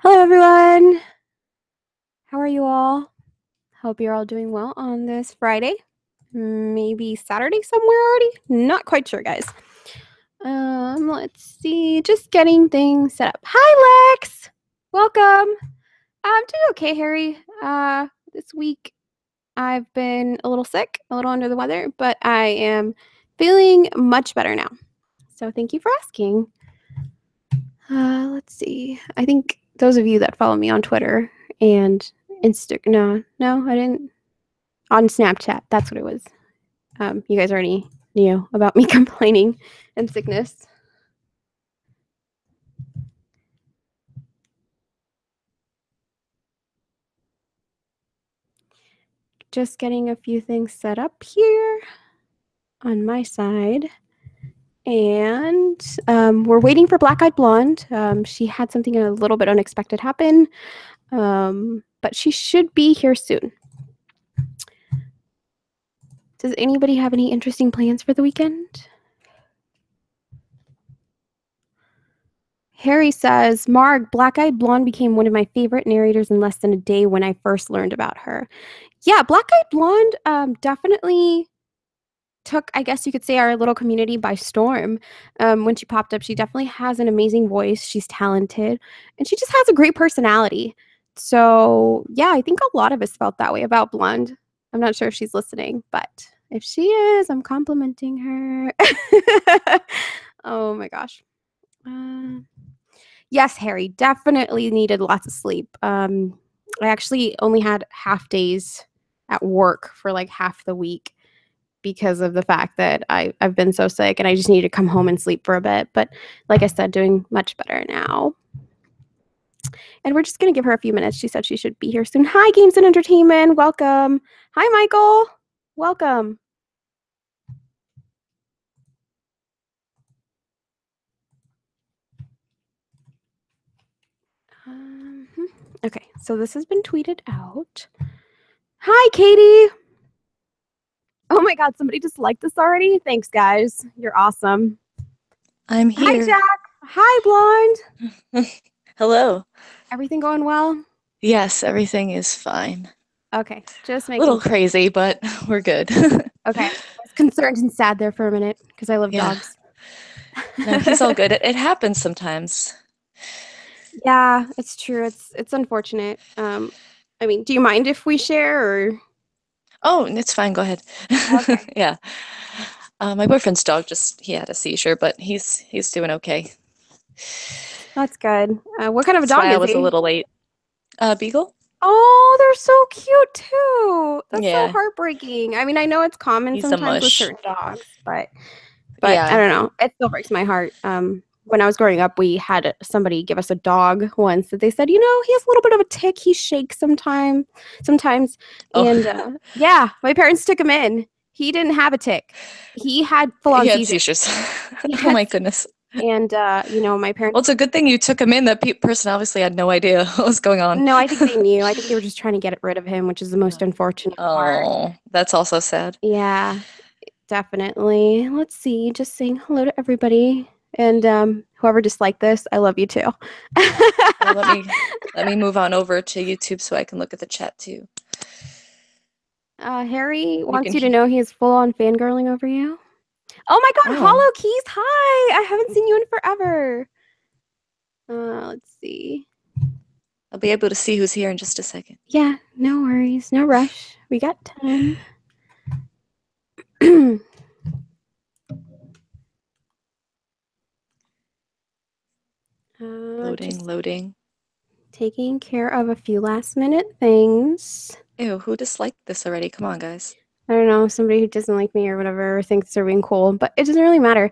Hello, everyone. How are you all? Hope you're all doing well on this Friday. Maybe Saturday somewhere already? Not quite sure, guys. Let's see. Just getting things set up. Hi, Lex. Welcome. I'm doing okay, Harry. This week I've been a little sick, a little under the weather, but I am feeling much better now. So thank you for asking. Let's see. I think those of you that follow me on Twitter and no, I didn't. On Snapchat, that's what it was. You guys already knew about me complaining and sickness. Just getting a few things set up here on my side. And we're waiting for Black-Eyed Blonde. She had something a little bit unexpected happen, but she should be here soon. Does anybody have any interesting plans for the weekend? Harry says, Marg, Black-Eyed Blonde became one of my favorite narrators in less than a day when I first learned about her. Yeah, Black-Eyed Blonde definitely took, I guess you could say, our little community by storm when she popped up. She definitely has an amazing voice. She's talented, and she just has a great personality. So, yeah, I think a lot of us felt that way about Blonde. I'm not sure if she's listening, but if she is, I'm complimenting her. Oh, my gosh. Yes, Harry, definitely needed lots of sleep. I actually only had half days at work for like half the week because of the fact that I've been so sick and I just needed to come home and sleep for a bit. But like I said, doing much better now. And we're just going to give her a few minutes. She said she should be here soon. Hi, Games and Entertainment. Welcome. Hi, Michael. Welcome. Okay, so this has been tweeted out. Hi, Katie. Oh my God, somebody just liked this already? Thanks, guys. You're awesome. I'm here. Hi, Jack. Hi, Blonde. Hello. Everything going well? Yes, everything is fine. Okay, just A making little sure. crazy, but we're good. Okay, I was concerned and sad there for a minute because I love Yeah. dogs. No, he's all good. It happens sometimes. Yeah, it's true. It's unfortunate. I mean, do you mind if we share or? Oh, it's fine. Go ahead. Okay, Yeah. My boyfriend's dog he had a seizure, but he's doing okay. that's good. What kind of a That's dog why I is was a he? little late. Beagle? Oh, they're so cute too. That's so Yeah, heartbreaking. I mean, I know it's common he's a sometimes with mush. certain dogs, but I Yeah. don't know. It still breaks my heart. When I was growing up, we had somebody give us a dog once that they said, he has a little bit of a tick. He shakes sometimes. Oh, And yeah, my parents took him in. He didn't have a tick. He had full-on he had seizures. seizures. Oh Yes. my goodness. And my parents. Well, it's a good thing you took him in. That person obviously had no idea what was going on. No, I think they knew. I think they were just trying to get rid of him, which is the most unfortunate part. Oh, that's also sad. Yeah, definitely. Let's see. Just saying hello to everybody. And whoever disliked this, I love you too. Well, let me move on over to YouTube so I can look at the chat too. Harry You wants can you to hear. know he is full on fangirling over you. Oh my God, Oh, Hollow Keys, hi! I haven't seen you in forever. Let's see. I'll be able to see who's here in just a second. Yeah, no worries, no rush. We got time. Loading, Just loading. taking care of a few last minute things. Ew, who disliked this already? Come on, guys. I don't know, somebody who doesn't like me or whatever, or thinks they're being cool, but it doesn't really matter.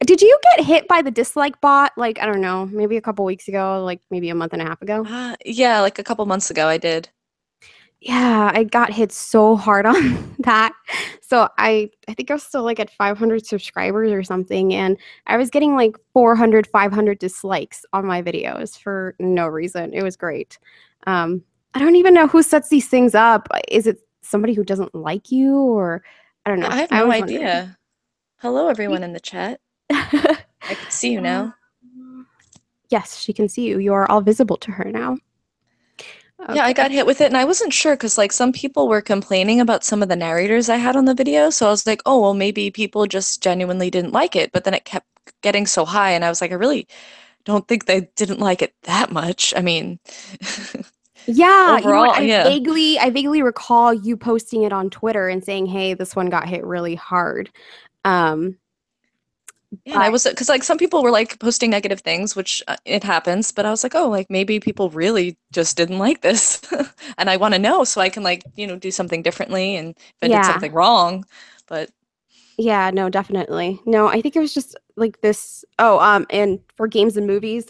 Did you get hit by the dislike bot? Like, I don't know, maybe a couple weeks ago, like maybe a month and a half ago? Yeah, like a couple months ago I did. Yeah, I got hit so hard on that. So I think I was still like at 500 subscribers or something, and I was getting like 400, 500 dislikes on my videos for no reason. It was great. I don't even know who sets these things up. Is it somebody who doesn't like you, or I don't Yeah, know. I have I no always wondered. idea. Hello, everyone in the chat. I can see you now. Yes, she can see you. You are all visible to her now. Yeah, I Okay. got hit with it and I wasn't sure because like some people were complaining about some of the narrators I had on the video. So I was like, oh, well, maybe people just genuinely didn't like it. But then it kept getting so high and I was like, I really don't think they didn't like it that much. I mean, Yeah, you know what? overall, yeah. I vaguely recall you posting it on Twitter and saying, "Hey, this one got hit really hard." Um, Yeah, and but I was because like some people were like posting negative things, which it happens, but I was like, oh, like maybe people really just didn't like this, and I want to know so I can like do something differently, and if I did yeah, something wrong, but yeah, no, definitely. No, I think it was just like this. Oh, and for games and movies,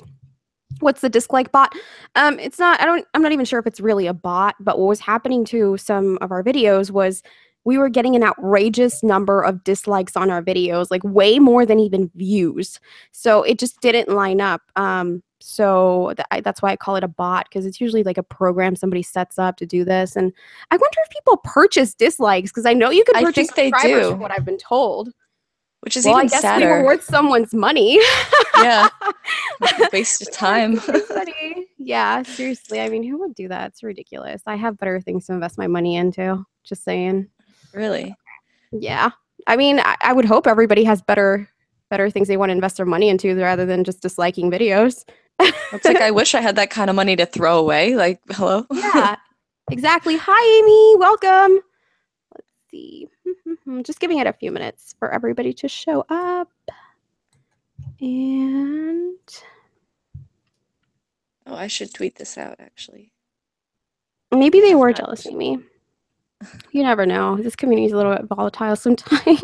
what's the dislike bot? It's not, I'm not even sure if it's really a bot, but what was happening to some of our videos was we were getting an outrageous number of dislikes on our videos, like way more than even views. So it just didn't line up. That's why I call it a bot, because it's usually like a program somebody sets up to do this. And I wonder if people purchase dislikes, because I know you can I purchase think they subscribers from do, what I've been told. which is Well, I even guess we were sadder. worth someone's money. Yeah, wasted We were worth time. somebody's money. Yeah, seriously. I mean, who would do that? It's ridiculous. I have better things to invest my money into. Just saying. Really. Yeah. I mean, I would hope everybody has better things they want to invest their money into rather than just disliking videos. It's like I wish I had that kind of money to throw away. Like, hello? Yeah, exactly. Hi, Amy. Welcome. Let's see. Just giving it a few minutes for everybody to show up. And Oh, I should tweet this out actually. maybe I they have were not. jealous of me. You never know. This community is a little bit volatile sometimes.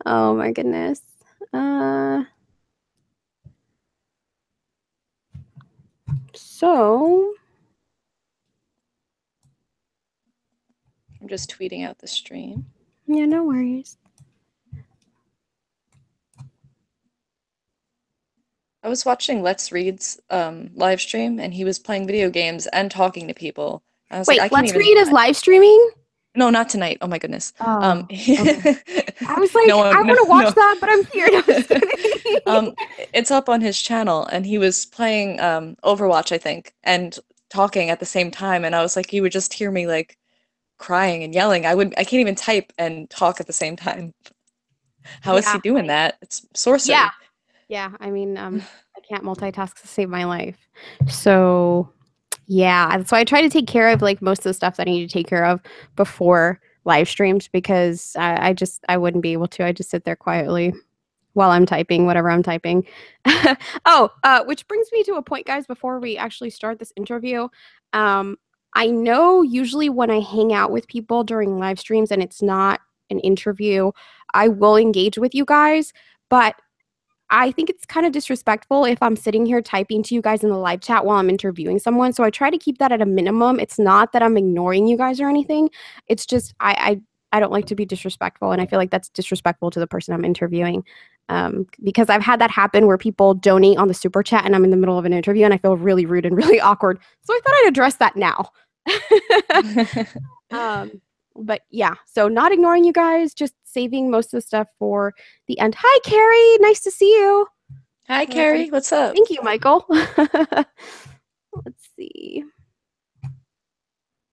Oh my goodness. Uh, so I'm just tweeting out the stream. yeah, no worries. I was watching Let's Read's live stream and he was playing video games and talking to people. I was like, Wait, I can't Let's even. Read is live streaming? No, not tonight. Oh my goodness. Oh, okay. I was No like, I one, no, want to watch no. that, but I'm here. No, I'm just kidding. It's up on his channel, and he was playing Overwatch, I think, and talking at the same time. And I was like, you would just hear me like crying and yelling. I can't even type and talk at the same time. How is Yeah, he doing that? It's yeah, sorcery. yeah. I mean, I can't multitask to save my life. So yeah, that's why I try to take care of like most of the stuff that I need to take care of before live streams, because I wouldn't be able to. I just sit there quietly while I'm typing whatever I'm typing. Oh, which brings me to a point, guys, before we actually start this interview. Um, I know usually when I hang out with people during live streams and it's not an interview, I will engage with you guys, but I think it's kind of disrespectful if I'm sitting here typing to you guys in the live chat while I'm interviewing someone. So I try to keep that at a minimum. It's not that I'm ignoring you guys or anything. It's just I don't like to be disrespectful, and I feel like that's disrespectful to the person I'm interviewing. Because I've had that happen where people donate on the super chat and I'm in the middle of an interview and I feel really rude and really awkward. So I thought I'd address that now. Um, but yeah, so not ignoring you guys, just saving most of the stuff for the end. Hi, Carrie. Nice to see you. Hi, Carrie. What's up? Thank you, Michael. Let's see.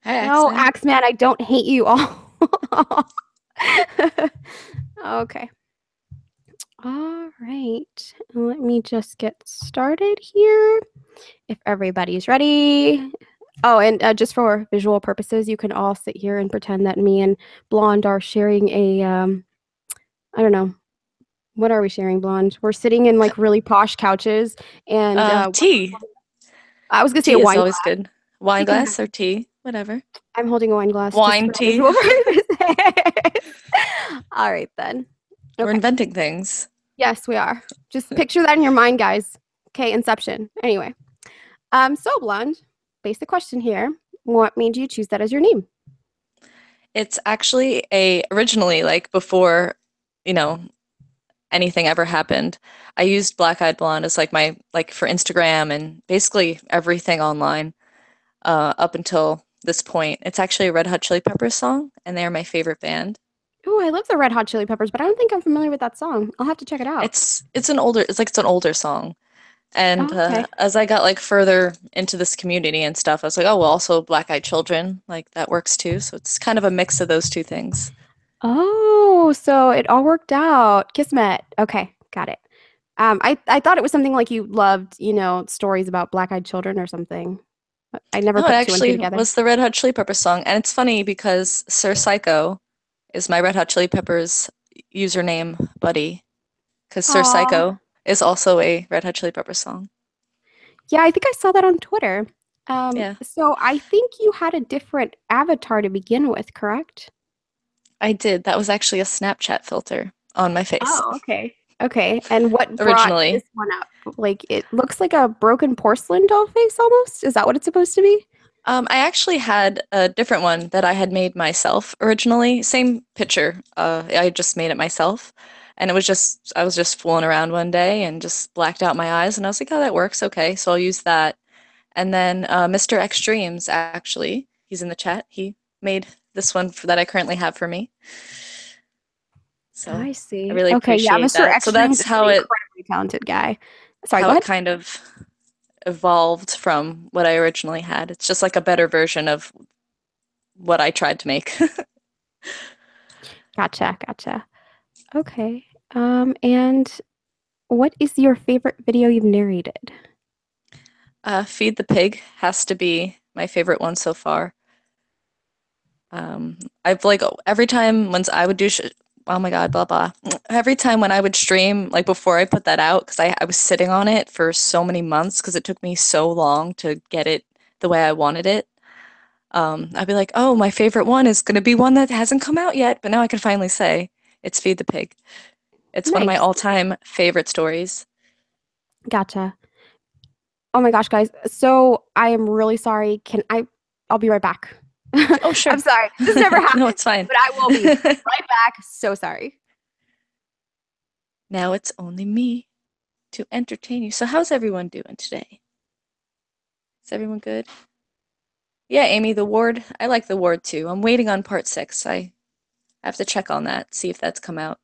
Hi, No, Axeman. Axeman, I don't hate you all. Okay. All right. Let me just get started here. If everybody's ready. Oh, and just for visual purposes, you can all sit here and pretend that me and Blonde are sharing a, I don't know, what are we sharing, Blonde? We're sitting in like really posh couches, and Tea. I was gonna say a Tea is wine always glass. good. Wine You can have. glass or tea, whatever. I'm holding a wine glass just Wine for tea. visual purposes. All right then. We're Okay. inventing things. Yes, we are. Just picture that in your mind, guys. Okay, Inception. Anyway, so Blonde, basic question here. What made you choose that as your name? It's actually a originally like before, you know, anything ever happened. I used Black-Eyed Blonde as like my like for Instagram and basically everything online up until this point. It's actually a Red Hot Chili Peppers song, and they are my favorite band. Oh, I love the Red Hot Chili Peppers, but I don't think I'm familiar with that song. I'll have to check it out. It's an older it's like it's an older song. And Oh, okay. as I got like further into this community and stuff, I was like, oh, well, also Black-Eyed Children, like that works too. So it's kind of a mix of those two things. Oh, so it all worked out. Kismet. Okay, got it. I thought it was something like you loved, stories about black-eyed children or something. I never No, it put two and two actually together. was the Red Hot Chili Peppers song. And it's funny because Sir Psycho is my Red Hot Chili Peppers username buddy, because Sir Aw. Psycho is also a Red Hot Chili Peppers song. Yeah, I think I saw that on Twitter. Yeah, So I think you had a different avatar to begin with, correct? I did. That was actually a Snapchat filter on my face Oh, okay. Okay. And what brought originally. this one up? Like it looks like a broken porcelain doll face almost. Is that what it's supposed to be? I actually had a different one that I had made myself originally. Same picture. I just made it myself. And I was just fooling around one day and just blacked out my eyes. And I was like, oh, that works. Okay. So I'll use that. And then Mr. Extremes, actually, he's in the chat. He made this one that I currently have for me. So I I see. really Okay, yeah, appreciate Mr. that. So Extremes that's is an incredibly talented guy. Sorry, how go it ahead. kind of evolved from what I originally had. It's just like a better version of what I tried to make. Gotcha, gotcha. Okay. And what is your favorite video you've narrated? Feed the Pig has to be my favorite one so far. I've like every time once I would do oh my God, blah blah. Every time when I would stream, like before I put that out, because I was sitting on it for so many months because it took me so long to get it the way I wanted it. I'd be like, oh, my favorite one is gonna be one that hasn't come out yet, but now I can finally say it's Feed the Pig. It's one of my Nice. all-time favorite stories. Gotcha. Oh my gosh, guys. So I am really sorry. I'll be right back. Oh, I'm sure. sorry. This never No, happened, it's fine. but I will be right back. So sorry. Now it's only me to entertain you. So how's everyone doing today? Is everyone good? Yeah, Amy, the ward. I like the ward too. I'm waiting on part six. I have to check on that, see if that's come out.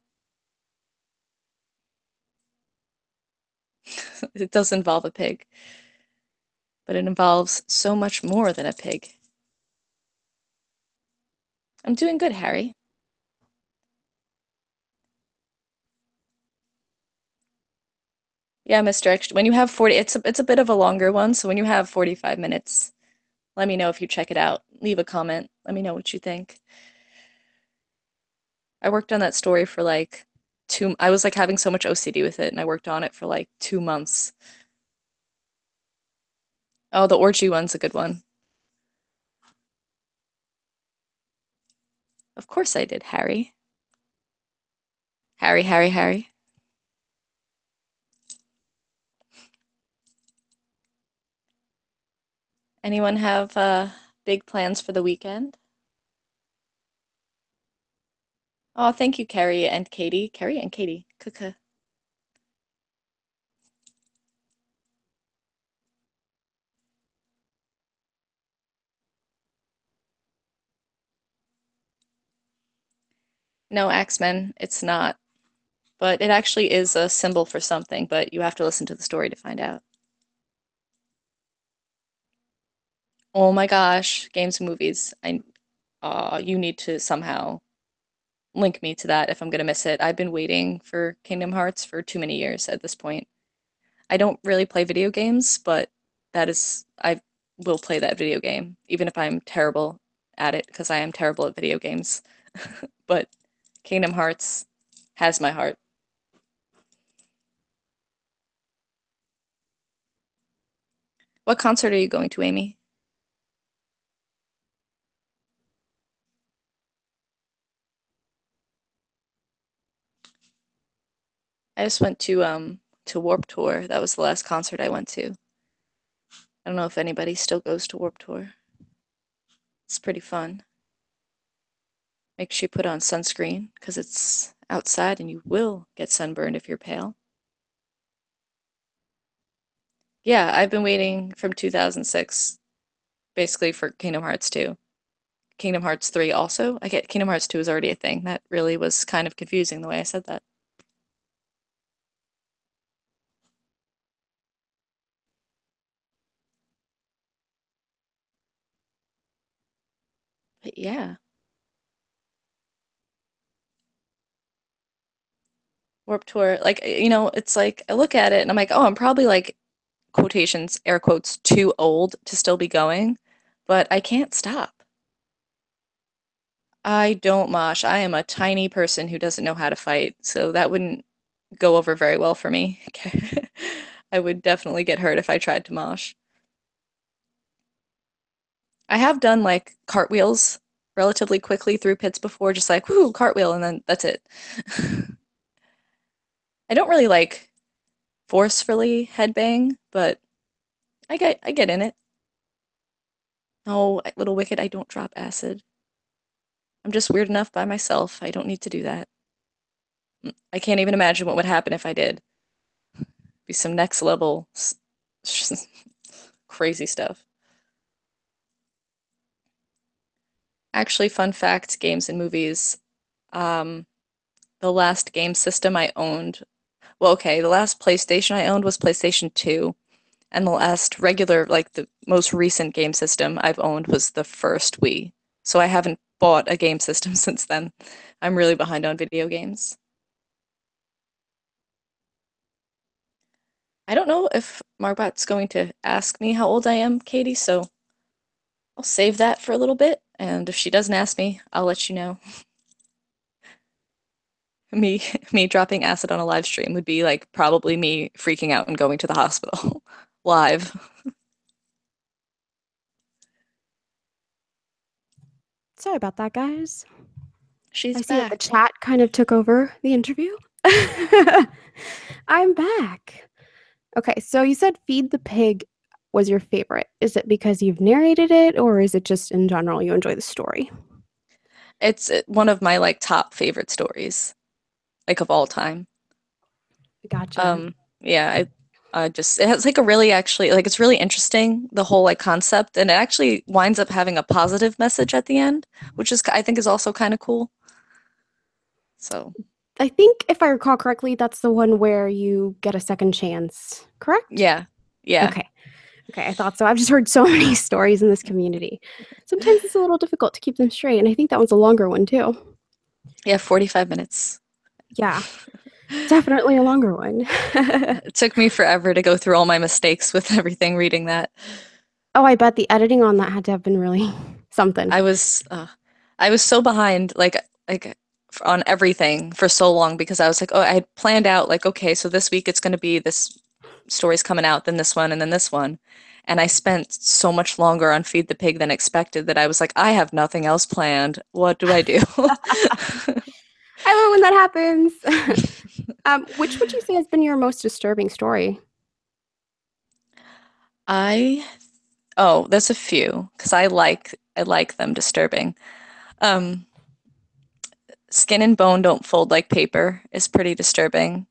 It does involve a pig, but it involves so much more than a pig. I'm doing good, Harry. Yeah, Mr. Extra. When you have 40, it's a bit of a longer one, so when you have 45 minutes, let me know if you check it out. Leave a comment. Let me know what you think. I worked on that story for like I was like having so much OCD with it, and I worked on it for like 2 months. Oh, the orgy one's a good one. Of course I did, Harry. Harry, Harry, Harry. Anyone have big plans for the weekend? Oh, thank you, Carrie and Katie. Carrie and Katie. Kuka. No, Axemen, it's not. But it actually is a symbol for something, but you have to listen to the story to find out. Oh my gosh, games and movies. You need to somehow link me to that if I'm gonna miss it. I've been waiting for Kingdom Hearts for too many years at this point. I don't really play video games, but I will play that video game, even if I'm terrible at it, because I am terrible at video games. But Kingdom Hearts has my heart. What concert are you going to, Amy? I just went to Warp Tour. That was the last concert I went to. I don't know if anybody still goes to Warp Tour. It's pretty fun. Make sure you put on sunscreen because it's outside and you will get sunburned if you're pale. Yeah, I've been waiting from 2006 basically for Kingdom Hearts 2. Kingdom Hearts 3 also. I get Kingdom Hearts 2 is already a thing. That really was kind of confusing the way I said that. Yeah. Warped Tour, like, it's like I look at it and I'm like, oh, I'm probably like quotations, air quotes, too old to still be going, but I can't stop. I don't mosh. I am a tiny person who doesn't know how to fight, so that wouldn't go over very well for me. I would definitely get hurt if I tried to mosh. I have done like cartwheels relatively quickly through pits before, just like, whoo, cartwheel, and then that's it. I don't really like forcefully headbang, but I get in it. No, Little Wicked, I don't drop acid. I'm just weird enough by myself. I don't need to do that. I can't even imagine what would happen if I did. Be some next level crazy stuff. Actually, fun fact, games and movies. Um, the last game system I owned, well, okay, the last PlayStation I owned was PlayStation 2, and the last regular, like the most recent game system I've owned was the first Wii. So I haven't bought a game system since then. I'm really behind on video games. I don't know if Margbot's going to ask me how old I am, Katie, so I'll save that for a little bit, and if she doesn't ask me, I'll let you know. Me me dropping acid on a live stream would be like probably me freaking out and going to the hospital live. Sorry about that, guys. She's I see that the back. chat kind of took over the interview. I'm back. Okay, so you said Feed the Pig was your favorite. Is it because you've narrated it, or is it just in general you enjoy the story? It's one of my like top favorite stories, like of all time. Gotcha. Yeah, I just it has like a really actually like it's really interesting the whole like concept, and it actually winds up having a positive message at the end, which is I think is also kind of cool. So I think if I recall correctly, that's the one where you get a second chance, correct? yeah, yeah, Okay. Okay, I thought so. I've just heard so many stories in this community. Sometimes it's a little difficult to keep them straight, and I think that one's a longer one too. yeah. 45 minutes. Yeah, definitely a longer one. It took me forever to go through all my mistakes with everything reading that. Oh, I bet the editing on that had to have been really something. I was uh, I was so behind like on everything for so long because I was like, oh, I had planned out like, okay, so this week it's going to be this story's coming out, then this one, and then this one. And I spent so much longer on Feed the Pig than expected that I was like, I have nothing else planned. What do I do? I love when that happens. Which would you say has been your most disturbing story? I oh, there's a few because I like them disturbing. Um, Skin and Bone Don't Fold Like Paper is pretty disturbing.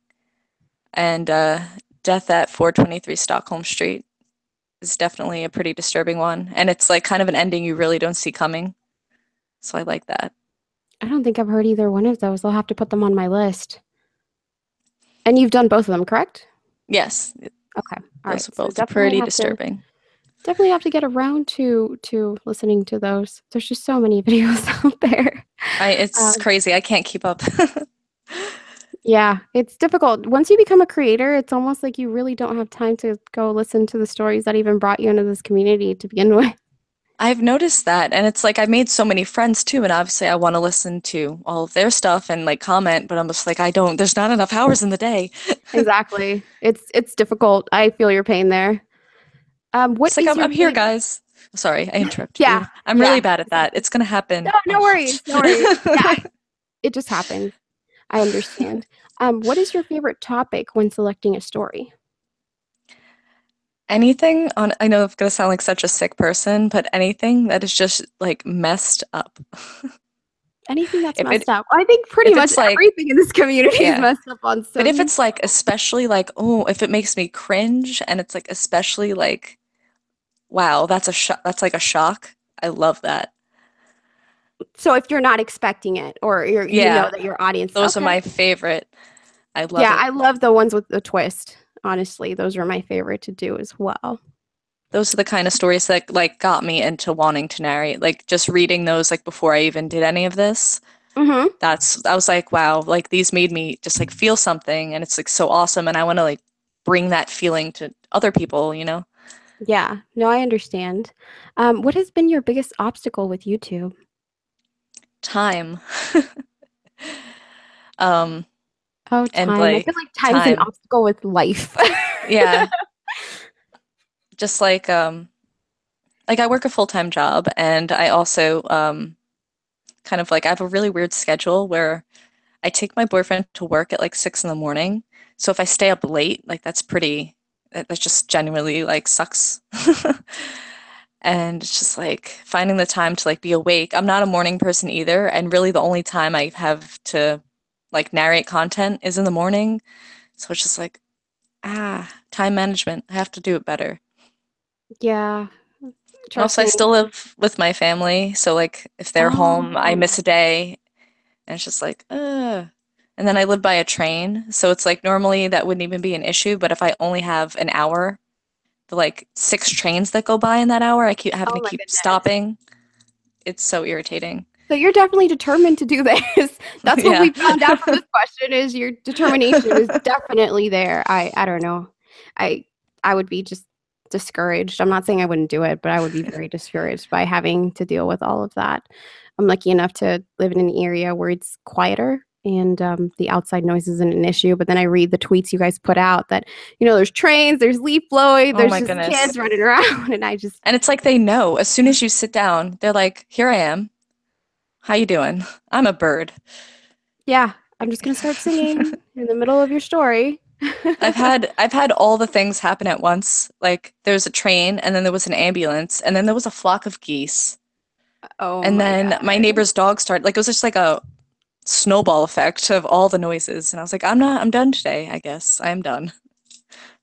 And Death at 423 Stockholm Street is definitely a pretty disturbing one. And it's like kind of an ending you really don't see coming. So I like that. I don't think I've heard either one of those. I'll have to put them on my list. And you've done both of them, correct? Yes, Okay. All those right. are So both pretty disturbing. definitely have to get around to listening to those. There's just so many videos out there. It's Um, crazy. I can't keep up. yeah, it's difficult. Once you become a creator, it's almost like you really don't have time to go listen to the stories that even brought you into this community to begin with. I've noticed that, and it's like I've made so many friends too, and obviously I want to listen to all of their stuff and like comment, but I'm just like I don't. There's not enough hours in the day. Exactly. It's difficult. I feel your pain there. What It's like is I'm your I'm here, favorite? guys. Sorry, I interrupted Yeah, you. I'm really yeah. bad at It's that. okay. It's gonna No, happen a no worries. lot. No worries. Yeah, it just happens. I understand. What is your favorite topic when selecting a story? Anything on, I know I'm gonna sound like such a sick person, but anything that is just like messed up. Anything that's If messed it up. I think pretty if much it's like, everything in this community is yeah. messed up on But if some. it's like especially like, oh, if it makes me cringe and it's like especially like, wow, that's like a shock. I love that. So if you're not expecting it, or you know Yeah, that your audience. those are Okay. my favorite. I love Yeah, it. I love the ones with the twist. Honestly, those are my favorite to do as well. those are the kind of stories that like got me into wanting to narrate. Like just reading those like before I even did any of this. Mm-hmm. I was like, wow, like these made me just like feel something and it's like so awesome and I want to like bring that feeling to other people, you know? Yeah, no, I understand. What has been your biggest obstacle with YouTube? Time. Um Oh, and time. I feel like like time's an time. obstacle with life. Yeah, just like I work a full-time job and I also kind of like I have a really weird schedule where I take my boyfriend to work at like 6 in the morning. So if I stay up late, like that just genuinely like sucks. And it's just like finding the time to like be awake. I'm not a morning person either, and really the only time I have to like narrate content is in the morning. So it's just like, time management. I have to do it better. Yeah, And trust also I me. still live with my family, so like if they're home, I Oh, miss a day and it's just like, ugh. And then I live by a train, so it's like normally that wouldn't even be an issue, but if I only have an hour, the like 6 trains that go by in that hour, I keep having to oh my keep goodness. stopping. It's so irritating. So you're definitely determined to do this. That's what Yeah. we found out from this question is your determination is definitely there. I don't know. I I would be just discouraged. I'm not saying I wouldn't do it, but I would be very discouraged by having to deal with all of that. I'm lucky enough to live in an area where it's quieter and the outside noise isn't an issue. But then I read the tweets you guys put out that, there's trains, there's leaf blowing, Oh there's my just goodness. kids running around. And I just, And it's like they know as soon as you sit down, they're like, "Here I am. How you doing? I'm a bird." yeah, I'm just Like, going to start singing in the middle of your story. I've had all the things happen at once. Like there was a train and then there was an ambulance and then there was a flock of geese. Oh And my then my God. neighbor's dog started like it was just like a snowball effect of all the noises. And I was like, I'm done today, I guess. I'm done.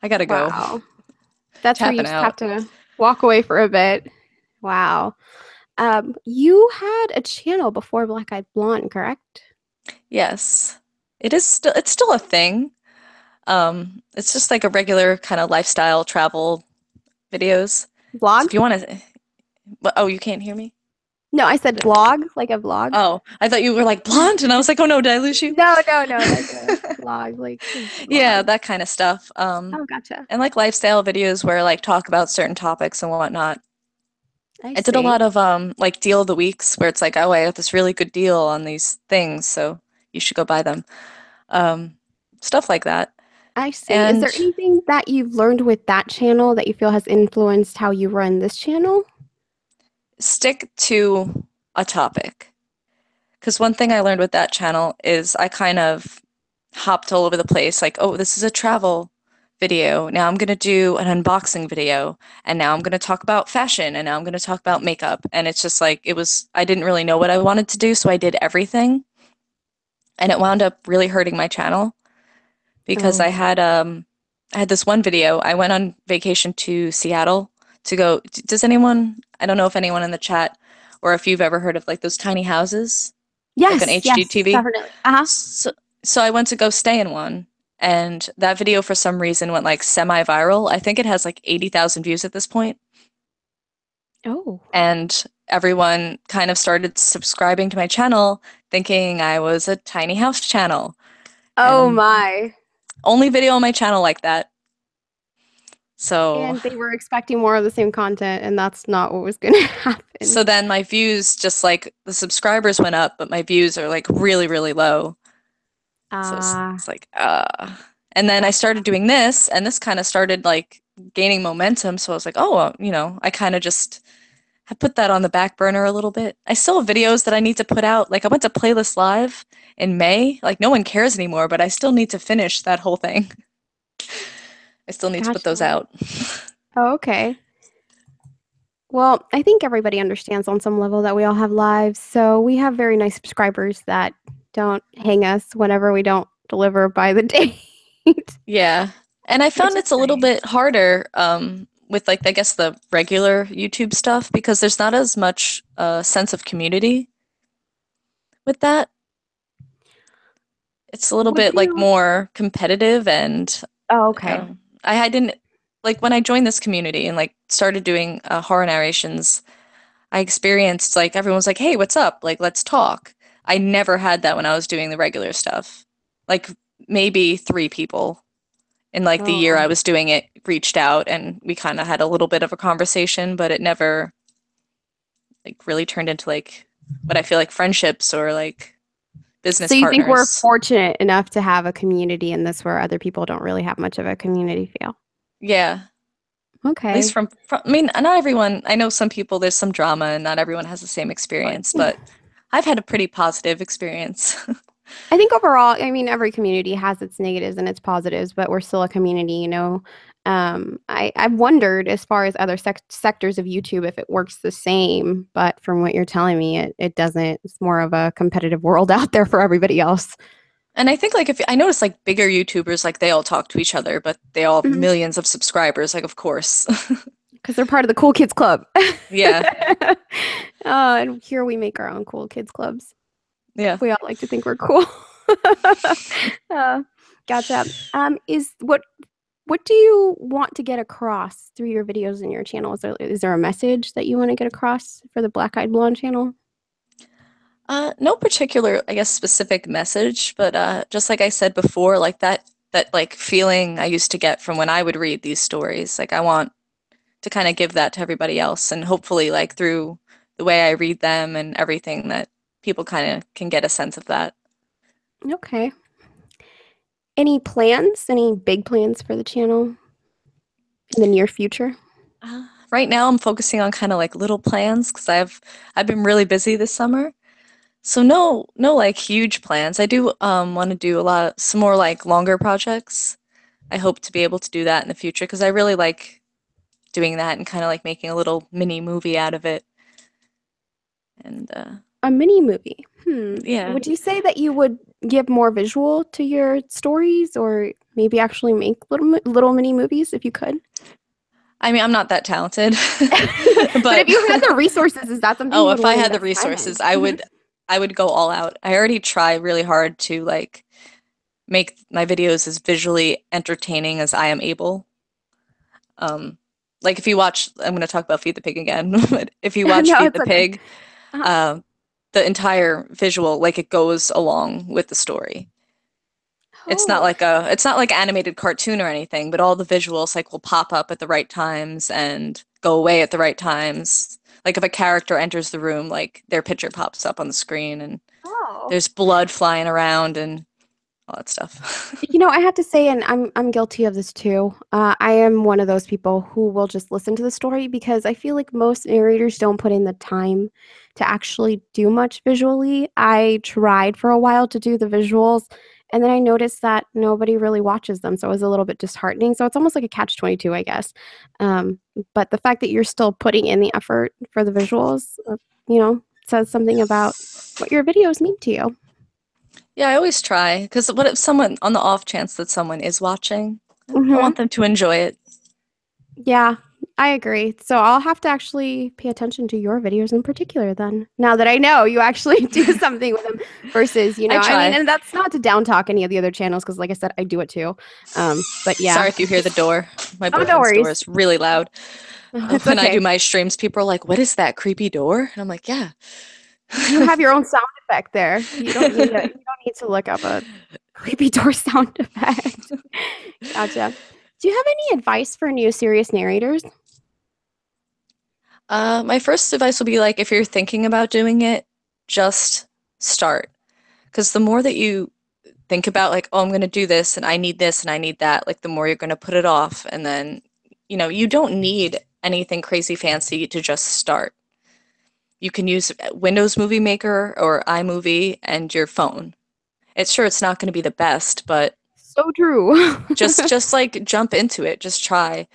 I gotta go. Wow. That's where you Tapping just have out. to walk away for a bit. Wow. You had a channel before Black Eyed Blonde, correct? Yes. It's still a thing. It's just like a regular kind of lifestyle travel videos. So Blog? if you want to, oh, you can't hear me? No, I said blog, like a vlog. Oh, I thought you were like blonde, and I was like, oh no, did I lose you? No, no, no, like a blog, like a Yeah, blog. that kind of stuff. Oh, gotcha. And like lifestyle videos where like talk about certain topics and whatnot. I I did a see. lot of like deal of the weeks where it's like, oh, I got this really good deal on these things, so you should go buy them. Um, Stuff like that. I see. Is there And anything that you've learned with that channel that you feel has influenced how you run this channel? stick to a topic. Because one thing I learned with that channel is I kind of hopped all over the place. Like, oh, this is a travel video. Now I'm going to do an unboxing video. And now I'm going to talk about fashion. And now I'm going to talk about makeup. And it's just like, I didn't really know what I wanted to do. So I did everything. And it wound up really hurting my channel because Oh, I had this one video. I went on vacation to Seattle to go. Does anyone, I don't know if anyone in the chat or if you've ever heard of like those tiny houses, like on yes, yes, HGTV. definitely. Uh-huh. So, so I went to go stay in one, and that video for some reason went like semi-viral. I think it has like 80,000 views at this point, Oh. and everyone kind of started subscribing to my channel thinking I was a tiny house channel. And Oh my. only video on my channel like that. So And they were expecting more of the same content, and that's not what was going to happen. so then my views just like the subscribers went up, but my views are like really, really low. So Ah, it's like, And then I gotcha. started doing this, and this kind of started like gaining momentum. So I was like, oh, I kind of just have put that on the back burner a little bit. I still have videos that I need to put out. Like I went to Playlist Live in May. Like no one cares anymore, but I still need to finish that whole thing. I still need to put those Gotcha. out. Oh, okay. Well, I think everybody understands on some level that we all have lives. So we have very nice subscribers that don't hang us whenever we don't deliver by the date, Yeah. And I which found is it's a little great. bit harder with like I guess the regular YouTube stuff because there's not as much sense of community with that. It's a little Would bit like you? more competitive and Oh, I okay. don't I didn't like when I joined this community and like started doing horror narrations, I experienced like everyone's like, "Hey, what's up? Like, let's talk." I never had that when I was doing the regular stuff. Like maybe three people in like the year I Oh. was doing it reached out and we kind of had a little bit of a conversation, but it never like really turned into like what I feel like friendships or like business So you think we're partners. fortunate enough to have a community in this where other people don't really have much of a community feel? Yeah. At least Okay. from I mean, not everyone, I know some people there's some drama and not everyone has the same experience, but I've had a pretty positive experience. I think overall, I mean, every community has its negatives and its positives, but we're still a community, you know. I've wondered as far as other sectors of YouTube if it works the same, but from what you're telling me, it doesn't. It's more of a competitive world out there for everybody else. And I think like if I notice like bigger YouTubers like they all talk to each other, but they all have Mhm. millions of subscribers, like of course. Because they're part of the cool kids club. Yeah. And here we make our own cool kids clubs. Yeah. We all like to think we're cool. uh, gotcha. Is what do you want to get across through your videos and your channel? Is there a message that you want to get across for the Black Eyed Blonde channel? No particular, I guess, specific message, but just like I said before, like that like feeling I used to get from when I would read these stories. Like I want to kind of give that to everybody else and hopefully like through the way I read them and everything that people kind of can get a sense of that. Okay. Any plans? Any big plans for the channel in the near future? Right now I'm focusing on kind of like little plans because I've been really busy this summer. So no like huge plans. I do want to do some more like longer projects. I hope to be able to do that in the future because I really like doing that and kind of like making a little mini movie out of it. And A mini movie. yeah, Would you say that you would give more visual to your stories, or maybe actually make little mini movies if you could? I mean I'm not that talented, But but if you had the resources, is that something oh, you would if I want to had the invest time in? resources, I would go all out. I already try really hard to like make my videos as visually entertaining as I am able. Um, like if you watch, I'm going to talk about Feed the Pig again, but if you watch No, Feed it's the okay. Pig, Uh-huh. um, the entire visual, like it goes along with the story. Oh, It's not like animated cartoon or anything, but all the visuals like will pop up at the right times and go away at the right times. Like if a character enters the room, like their picture pops up on the screen and oh. there's blood flying around and all that stuff. You know, I have to say, and I'm guilty of this too. I am one of those people who will just listen to the story because I feel like most narrators don't put in the time to actually do much visually. I tried for a while to do the visuals, and then I noticed that nobody really watches them, so it was a little bit disheartening. So it's almost like a catch-22, I guess. Um, but the fact that you're still putting in the effort for the visuals, you know, says something about what your videos mean to you. Yeah, I always try because what if someone, on the off chance that someone is watching, I Hmm. want them to enjoy it. Yeah, I agree. So I'll have to actually pay attention to your videos in particular then. Now that I know you actually do something with them versus, I I mean, try. and that's not to down talk any of the other channels because like I said, I do it too. But yeah. Sorry if you hear the door. My Oh, no boyfriend's door worries. is really loud. It's When I do okay. my streams, people are like, "What is that creepy door?" And I'm like, "Yeah." You have your own sound effect there. You don't need to look up a creepy door sound effect. Gotcha. Do you have any advice for new serious narrators? My first advice will be like, if you're thinking about doing it, just start. Because the more that you think about, like, oh, I'm going to do this and I need this and I need that, like, the more you're going to put it off. And then, you don't need anything crazy fancy to just start. You can use Windows Movie Maker or iMovie and your phone. It's not going to be the best, but So true. just like jump into it, just try.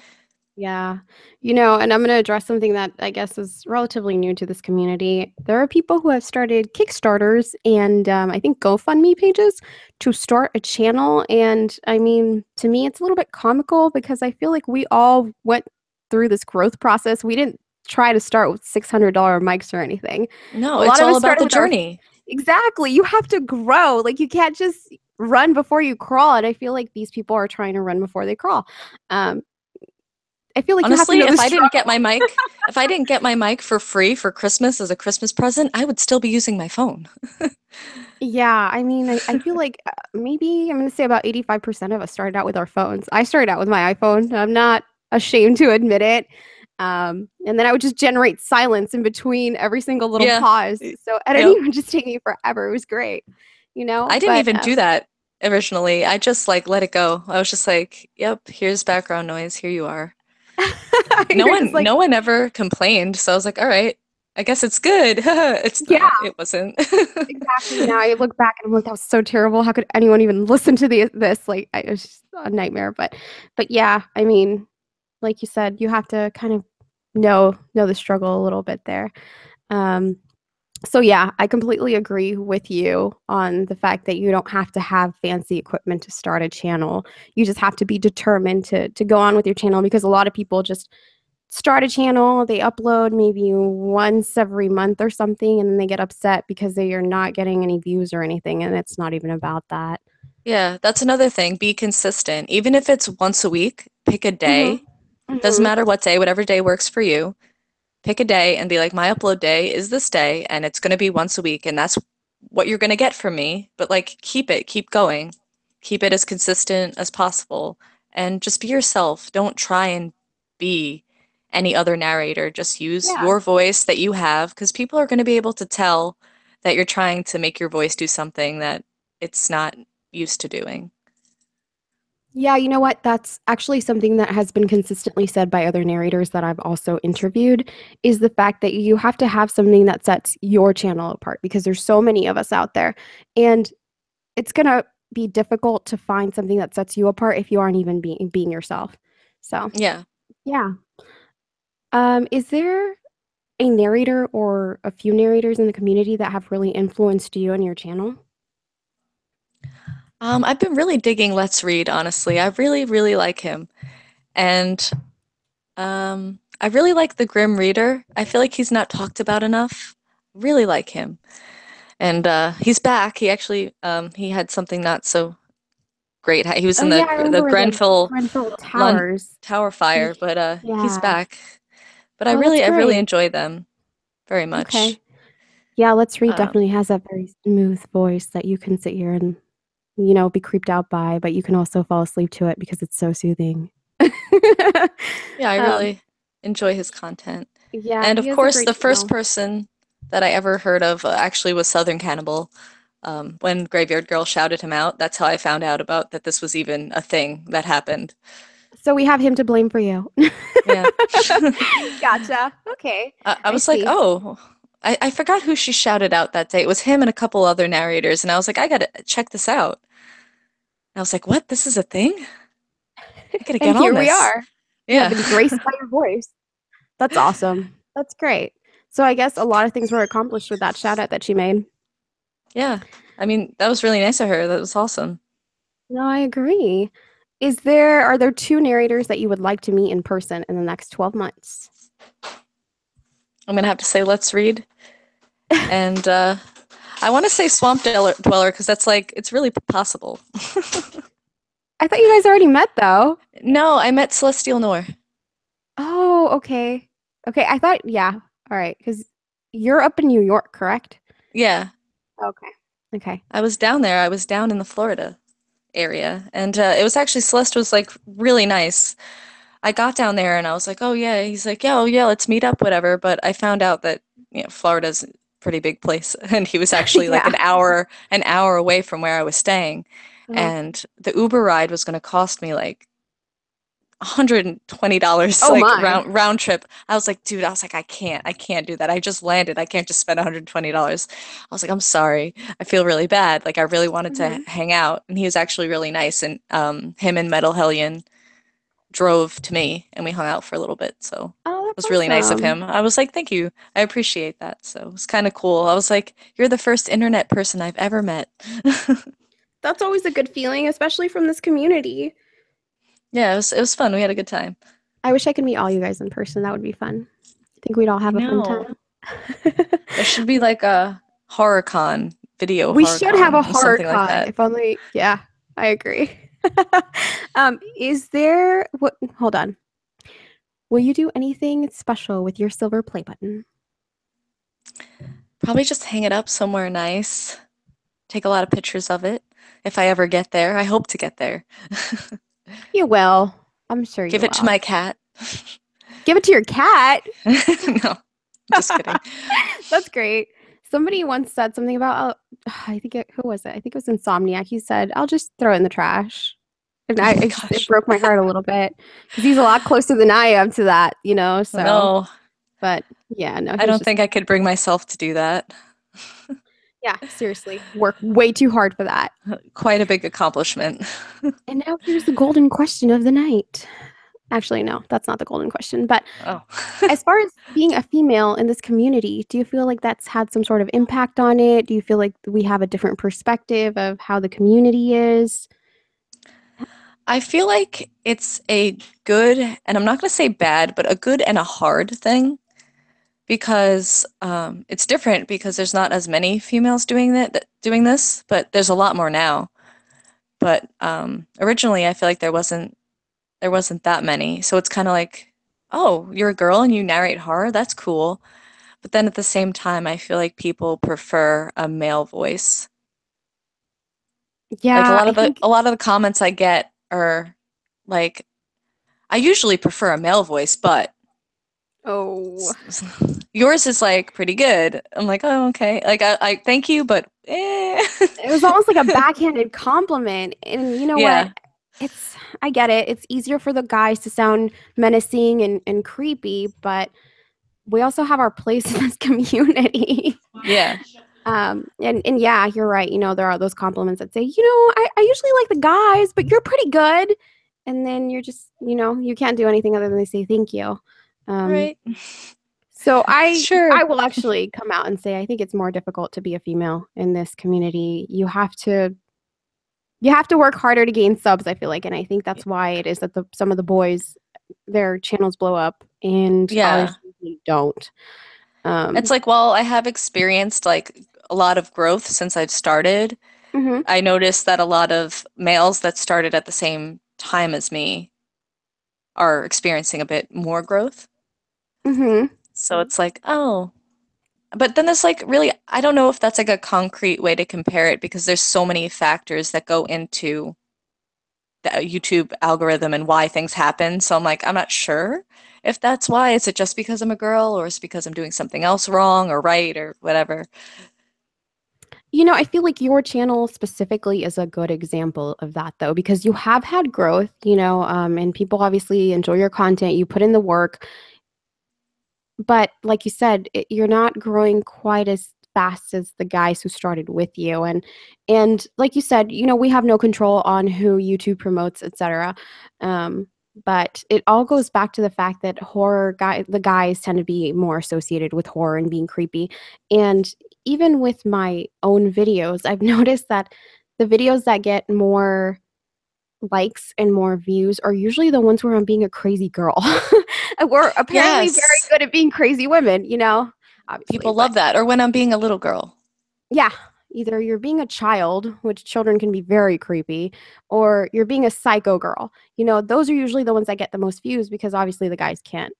Yeah. And I'm going to address something that I guess is relatively new to this community. There are people who have started Kickstarters and I think GoFundMe pages to start a channel. And I mean, to me, it's a little bit comical because I feel like we all went through this growth process. We didn't try to start with $600 mics or anything. No, A it's lot of all us about started the with our. journey. Exactly. You have to grow. Like, you can't just run before you crawl. And I feel like these people are trying to run before they crawl. Um, I feel like you have to Honestly, know the struggle. if I didn't get my mic for free for Christmas as a Christmas present, I would still be using my phone. Yeah, I mean, I feel like maybe I'm going to say about 85% of us started out with our phones. I started out with my iPhone. I'm not ashamed to admit it. And then I would just generate silence in between every single little Yeah. pause. So Yep. editing would just take me forever. It was great, you know? I didn't But even do that originally. I just like let it go. I was just like, yep, here's background noise. Here you are. you're just like, No one ever complained, so I was like, all right, I guess it's good. It's yeah, not. It wasn't. exactly. Now I look back and I'm like, that was so terrible. How could anyone even listen to this? Like, it was just a nightmare. But yeah, I mean, like you said, you have to kind of know the struggle a little bit there. Um, so yeah, I completely agree with you on the fact that you don't have to have fancy equipment to start a channel. You just have to be determined to go on with your channel because a lot of people just start a channel, they upload maybe once every month or something, and then they get upset because they are not getting any views or anything, and it's not even about that. Yeah, that's another thing. Be consistent. Even if it's once a week, pick a Mhm. day. Doesn't Mhm. matter what day, whatever day works for you. Pick a day and be like, my upload day is this day, and it's going to be once a week, and that's what you're going to get from me. But like, keep going, keep it as consistent as possible, and just be yourself. Don't try and be any other narrator. Just use Yeah. your voice that you have, because people are going to be able to tell that you're trying to make your voice do something that it's not used to doing. Yeah, you know what? That's actually something that has been consistently said by other narrators that I've also interviewed is the fact that you have to have something that sets your channel apart because there's so many of us out there. And it's going to be difficult to find something that sets you apart if you aren't even being yourself. So, Yeah. yeah. Is there a narrator or a few narrators in the community that have really influenced you and your channel? I've been really digging Let's Read, honestly. I really, really like him. And I really like the Grim Reader. I feel like he's not talked about enough. Really like him. And he's back. He actually he had something not so great. He was Oh in yeah, I the remember the Grenfell Grenfell Lon Towers. Tower fire, but he's Yeah. back. But Oh, that's I really great. enjoy them very much. Okay. Yeah, Let's Read Um, definitely has that very smooth voice that you can sit here and, be creeped out by, but you can also fall asleep to it because it's so soothing. yeah, I Um, really enjoy his content. yeah, And he of has a course, great the first channel. person that I ever heard of actually was Southern Cannibal. When Graveyard Girl shouted him out, that's how I found out about that this was even a thing that happened. So we have him to blame for you. Yeah. Gotcha. Okay. I I was like, see. oh, I forgot who she shouted out that day. It was him and a couple other narrators, and I was like, I gotta check this out. And I was like, what? This is a thing? I gotta And get on here we this. are. Yeah, Yeah. been graced by your voice. That's awesome. That's great. So I guess a lot of things were accomplished with that shout out that she made. Yeah. I mean, that was really nice of her. That was awesome. No, I agree. Are there two narrators that you would like to meet in person in the next 12 months? I'm gonna have to say, let's read. And I want to say Dweller because that's like, it's really possible. I thought you guys already met though. No, I met Celestial Noir. Oh, okay. Okay, I thought, yeah. All right, because you're up in New York, correct? Yeah, Okay. Okay. I was down there. I was down in the Florida area, and it was actually Celeste was like really nice. I got down there and I was like, oh yeah. He's like, yeah, oh yeah, let's meet up, whatever. But I found out that Florida's a pretty big place, and he was actually like Yeah. an hour away from where I was staying, Uh-huh. and the Uber ride was going to cost me like $120 Oh like my. round trip. I was like, dude, I was like, I can't do that. I just landed. I can't just spend $120. I was like, I'm sorry. I feel really bad. Like I really wanted to Hmm. hang out. And he was actually really nice. And him and Metal Hellion drove to me and we hung out for a little bit. So Oh, it that's was really nice of awesome. him. I was like, thank you. I appreciate that. So it was kind of cool. I was like, you're the first internet person I've ever met. That's always a good feeling, especially from this community. Yeah, it was fun. We had a good time. I wish I could meet all you guys in person. That would be fun. I think we'd all I have a fun know. time. There should be like a horror con, video We horror should have a con, or horror something like con. that. If only, yeah, I agree. Is there what? Hold on. Will you do anything special with your silver play button? Probably just hang it up somewhere nice. Take a lot of pictures of it if I ever get there. I hope to get there. You will. I'm sure you Give it to will. my cat. Give it to your cat. No, just kidding. That's great. Somebody once said something about, who was it? I think it was Insomniac. He said, I'll just throw it in the trash. And Oh my it gosh. broke my heart a little bit because he's a lot closer than I am to that, so, No, but yeah, no, I he was don't just, think I could bring myself to do that. yeah, seriously, work way too hard for that. Quite a big accomplishment. And now here's the golden question of the night. Actually, no, that's not the golden question. But Oh. as far as being a female in this community, do you feel like that's had some sort of impact on it? Do you feel like we have a different perspective of how the community is? I feel like it's a good, and I'm not going to say bad, but a good and a hard thing because it's different because there's not as many females doing this, but there's a lot more now. But originally, I feel like there wasn't that many, so it's kind of like, oh, you're a girl and you narrate horror, that's cool. But then at the same time, I feel like people prefer a male voice. Like a Yeah, lot I of the think, a lot of the comments I get are like, I usually prefer a male voice, but oh, yours is like pretty good. I'm like, oh, okay. Like I thank you, but it was almost like a backhanded compliment. And you know what? yeah, I get it. It's easier for the guys to sound menacing and creepy, but we also have our place in this community. yeah, And yeah, you're right. There are those compliments that say, I usually like the guys, but you're pretty good. And then you're just, you can't do anything other than they say thank you. Um, right. so Sure. I will actually come out and say I think it's more difficult to be a female in this community. You have to work harder to gain subs, I feel like, and I think that's why it is that some of the boys their channels blow up and ours Yeah. don't. It's Um, like, well, I have experienced like a lot of growth since I've started. mhm, I noticed that a lot of males that started at the same time as me are experiencing a bit more growth. mhm. So it's like, oh, but then there's like really, I don't know if that's like a concrete way to compare it because there's so many factors that go into the YouTube algorithm and why things happen. So I'm like, I'm not sure if that's why. Is it just because I'm a girl or is it because I'm doing something else wrong or right or whatever? I feel like your channel specifically is a good example of that, though, because you have had growth, and people obviously enjoy your content. You put in the work, but like you said, you're not growing quite as fast as the guys who started with you. And like you said, we have no control on who YouTube promotes, etc. Um, but it all goes back to the fact that the guys tend to be more associated with horror and being creepy. And even with my own videos, I've noticed that the videos that get more likes and more views are usually the ones where I'm being a crazy girl. And we're apparently very Yes, good at being crazy women, obviously. people But love that. Or when I'm being a little girl. yeah, either you're being a child, which children can be very creepy, or you're being a psycho girl. Those are usually the ones that get the most views because obviously the guys can't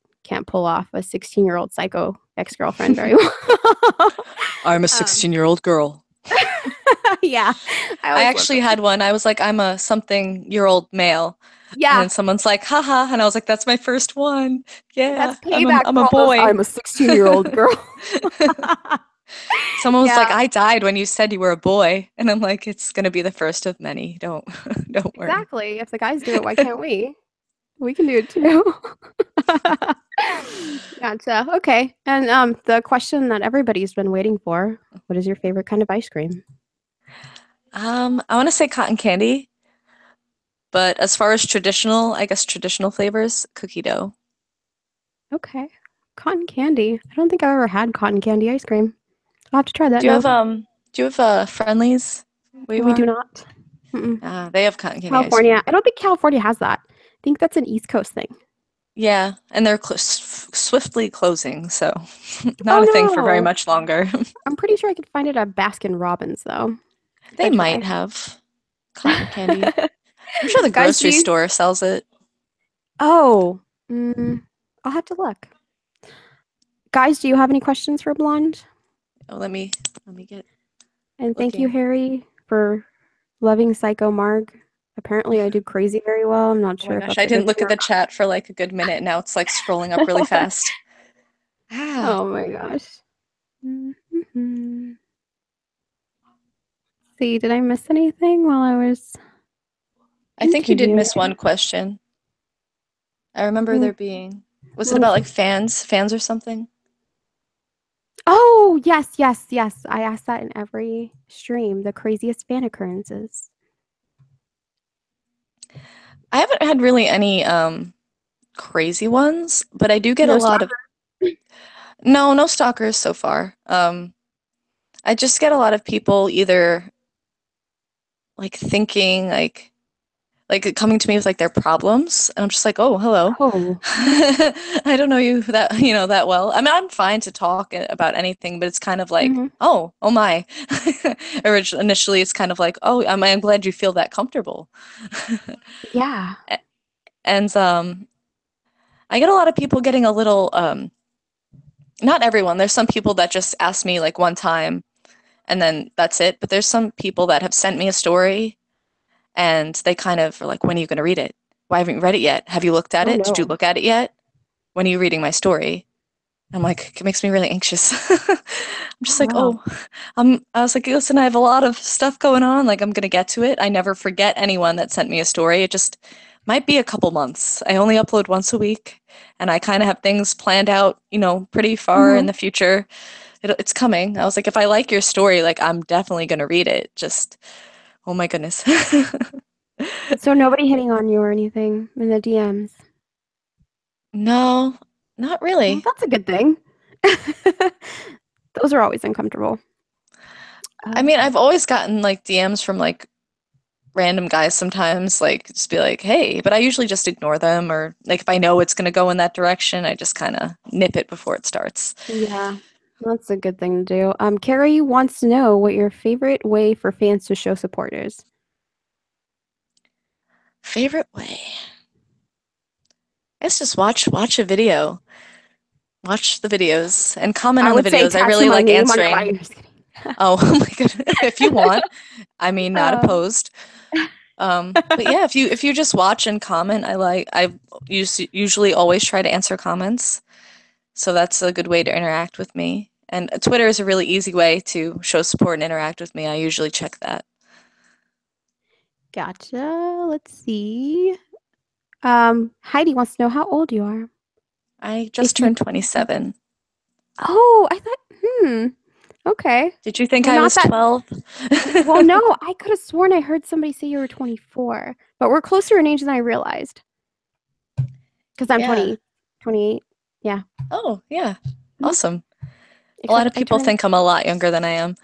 pull off a 16-year-old psycho ex-girlfriend very well. I'm a um, 16-year-old girl. yeah, I I always love actually those. had one. I was like, I'm a something-year-old male. And Yeah, then someone's like, haha. And I was like, that's my first one. that's Yeah, payback I'm for a all those boy. I'm a 16-year-old girl. Someone was like, Yeah, I died when you said you were a boy. And I'm like, it's gonna be the first of many. Don't don't worry. exactly. If the guys do it, why can't we? We can do it too. Gotcha. Okay. And the question that everybody's been waiting for, what is your favorite kind of ice cream? I want to say cotton candy, but as far as traditional, I guess traditional flavors, cookie dough. Okay. Cotton candy. I don't think I've ever had cotton candy ice cream. I'll have to try that Do you now. have Friendlies where you We do are? not. Mm-mm. They have cotton candy ice California. cream. I don't think California has that. I think that's an East Coast thing. Yeah, and they're swiftly closing, so not Oh a thing for very no. much longer. I'm pretty sure I could find it at Baskin Robbins though, if They I might try. have cotton candy. I'm sure the Guys, do grocery you? store sells it. Oh. Mm. I'll have to look. Guys, do you have any questions for Blonde? Oh, let me get And thank you, looking. Harry, for loving Psycho Marg. Apparently, I do crazy very well. I'm not Oh my sure if gosh, that's I a good didn't look thing at or the chat for like a good minute. Now it's like scrolling up really not. fast. Ah, Oh my gosh. Mhm. See, did I miss anything while I was I think you did continuing? miss one question. I remember Mm, there being, was it What is about like it? fans or something? Oh, yes, yes, yes. I ask that in every stream. The craziest fan occurrences. I haven't had really any crazy ones, but I do get a No lot of stalker. no stalkers so far. I just get a lot of people either like thinking like coming to me with like their problems, and I'm just like, oh, hello. Oh, I don't know you that well. I mean, I'm fine to talk about anything, but it's kind of like, hmm, oh my. Initially, it's kind of like, oh, I'm glad you feel that comfortable. yeah. And I get a lot of people getting a little not everyone. There's some people that just ask me like one time and then that's it. But there's some people that have sent me a story and they kind of are like, when are you going to read it? Why haven't you read it yet? Have you looked at Oh it? Did you no. look at it yet? When are you reading my story? I'm like, it makes me really anxious. I'm just Oh like, wow. oh, I was like, listen, I have a lot of stuff going on. Like, I'm gonna get to it. I never forget anyone that sent me a story. It just might be a couple months. I only upload once a week, and I kind of have things planned out, pretty far in Hmm. the future. It's coming. I was like, if I like your story, like, I'm definitely gonna read it. Just, oh my goodness. So nobody hitting on you or anything in the DMs. No, not Well, really. that's a good thing. Those are always uncomfortable. I mean, Um, I've always gotten like DMs from like random guys sometimes, like just be like, hey, but I usually just ignore them or like if I know it's gonna go in that direction, I just kind of nip it before it starts. yeah, that's a good thing to do. Carrie wants to know what your favorite way for fans to show support is. Favorite way? It's just watch a video. Watch the videos and comment I on the would say videos. I tattoo really my like name on your answering. body. Just kidding. Oh, oh my goodness. If you want. I mean, not Um, opposed. But yeah, if you just watch and comment, I usually always try to answer comments. So that's a good way to interact with me. And Twitter is a really easy way to show support and interact with me. I usually check that. gotcha. Let's see. Heidi wants to know how old you are. I just If you, turned 27. oh, I thought, okay. Did you think We're I not was that, 12? well, no, I could have sworn I heard somebody say you were 24, but we're closer in age than I realized because I'm Yeah. 20, 28. Yeah. Oh, yeah. Mhm. Awesome. A lot Except of I people turned, think I'm a lot younger than I am.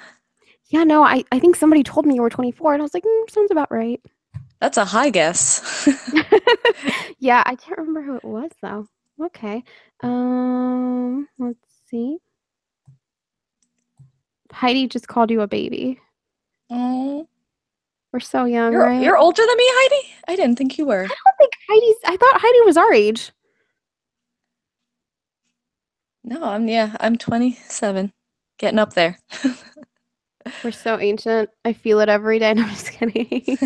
yeah, no, I think somebody told me you were 24, and I was like, sounds about right. That's a high guess. Yeah, I can't remember who it was though. Okay. Let's see. Heidi just called you a baby. Oh, We're so young, you're right? you're older than me, Heidi? I didn't think you I were. don't think I thought Heidi was our age. No, I'm 27. Getting up there. We're so ancient. I feel it every day. No, I'm just kidding.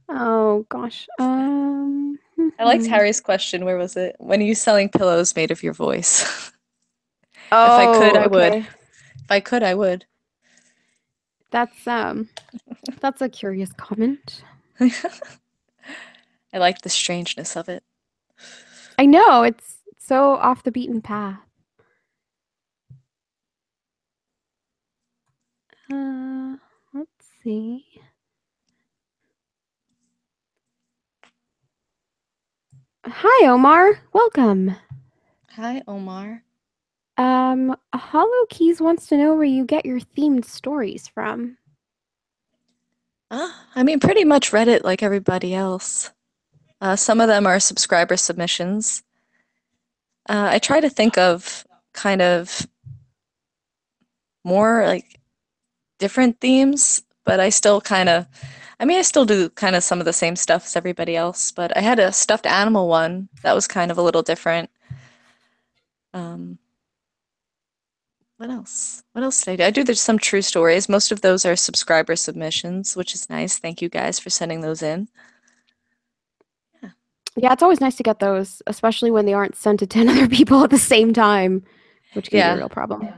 Oh gosh. I liked Harry's question. Where was it? When are you selling pillows made of your voice? If I could, Oh, I would. okay. If I could, I would. That's that's a curious comment. I like the strangeness of it. I know it's so off the beaten path. Uh, let's see. Hi, Omar. Welcome. Hi, Omar. Hollow Keys wants to know where you get your themed stories from. I mean, pretty much Reddit like everybody else. Some of them are subscriber submissions. I try to think of kind of more like different themes, but I mean, I still do kind of some of the same stuff as everybody else, but I had a stuffed animal one that was kind of a little different. Um, what else? What else did I do? I do there's some true stories. Most of those are subscriber submissions, which is nice. Thank you guys for sending those in. Yeah. Yeah, it's always nice to get those, especially when they aren't sent to 10 other people at the same time, which can be a Yeah. real problem. Yeah.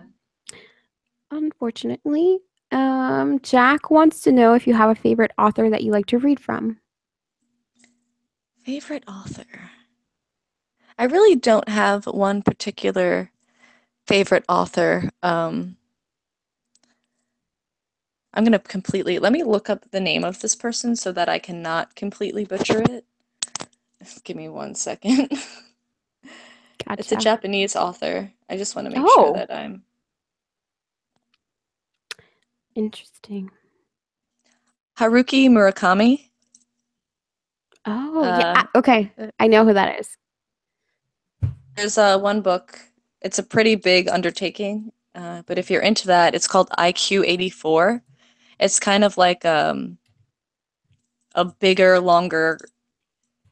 Unfortunately, Jack wants to know if you have a favorite author that you like to read from. Favorite author. I really don't have one particular favorite author. I'm gonna completely let me look up the name of this person so that I cannot completely butcher it. Give me 1 second. It's a Gotcha. Japanese author. I just want to make sure Oh, that I'm interesting. Haruki Murakami. Oh, yeah. Uh, Okay. I know who that is. there's one book. It's a pretty big undertaking, but if you're into that, it's called IQ 84. It's kind of like a bigger, longer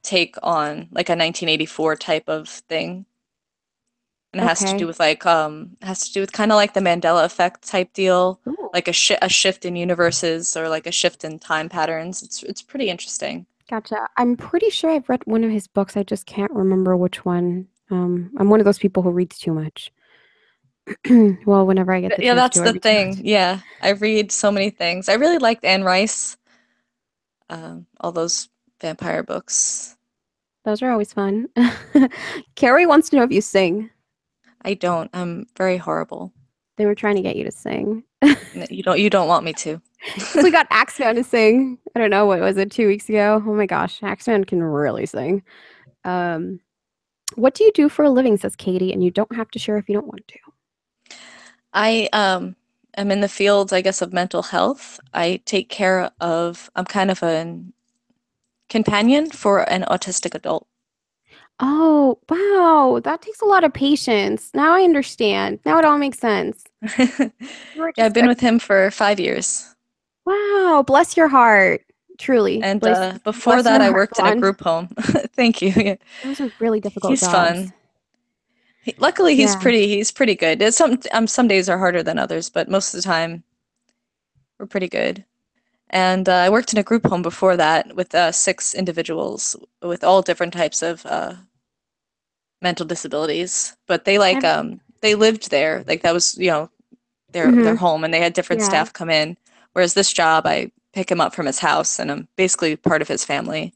take on like a 1984 type of thing. And it has to do Okay. with has to do with kind of like the Mandela effect type deal, Ooh, like a shift in universes or like a shift in time patterns. It's pretty interesting. gotcha. I'm pretty sure I've read one of his books. I just can't remember which one. I'm one of those people who reads too much. Well, whenever I get the Yeah, chance that's to, I the read too thing. much. Yeah, I read so many things. I really liked Anne Rice, all those vampire books. Those are always fun. Carrie wants to know if you sing. I don't. I'm very horrible. They were trying to get you to sing. You don't want me to. Because we got Axeman to sing. I don't know, what was it, 2 weeks ago? Oh my gosh, Axeman can really sing. Um, what do you do for a living, says Katie, and you don't have to share if you don't want to. I am in the field, I guess, of mental health. I take care of, I'm kind of a companion for an autistic adult. Oh, wow. That takes a lot of patience. Now I understand. Now it all makes sense. You were Yeah, I've just been a with him for 5 years. wow, bless your heart. Truly. And before Bless that, your I heart, worked in a Blonde. group home. Thank you. Yeah. Those are really difficult He's jobs. fun. Luckily, Yeah. he's pretty good. Some days are harder than others, but most of the time we're pretty good. And I worked in a group home before that with 6 individuals with all different types of mental disabilities. But I've they lived there, like that was their hmm home, and they had different yeah. staff come in. Whereas this job, I pick him up from his house, and I'm basically part of his family.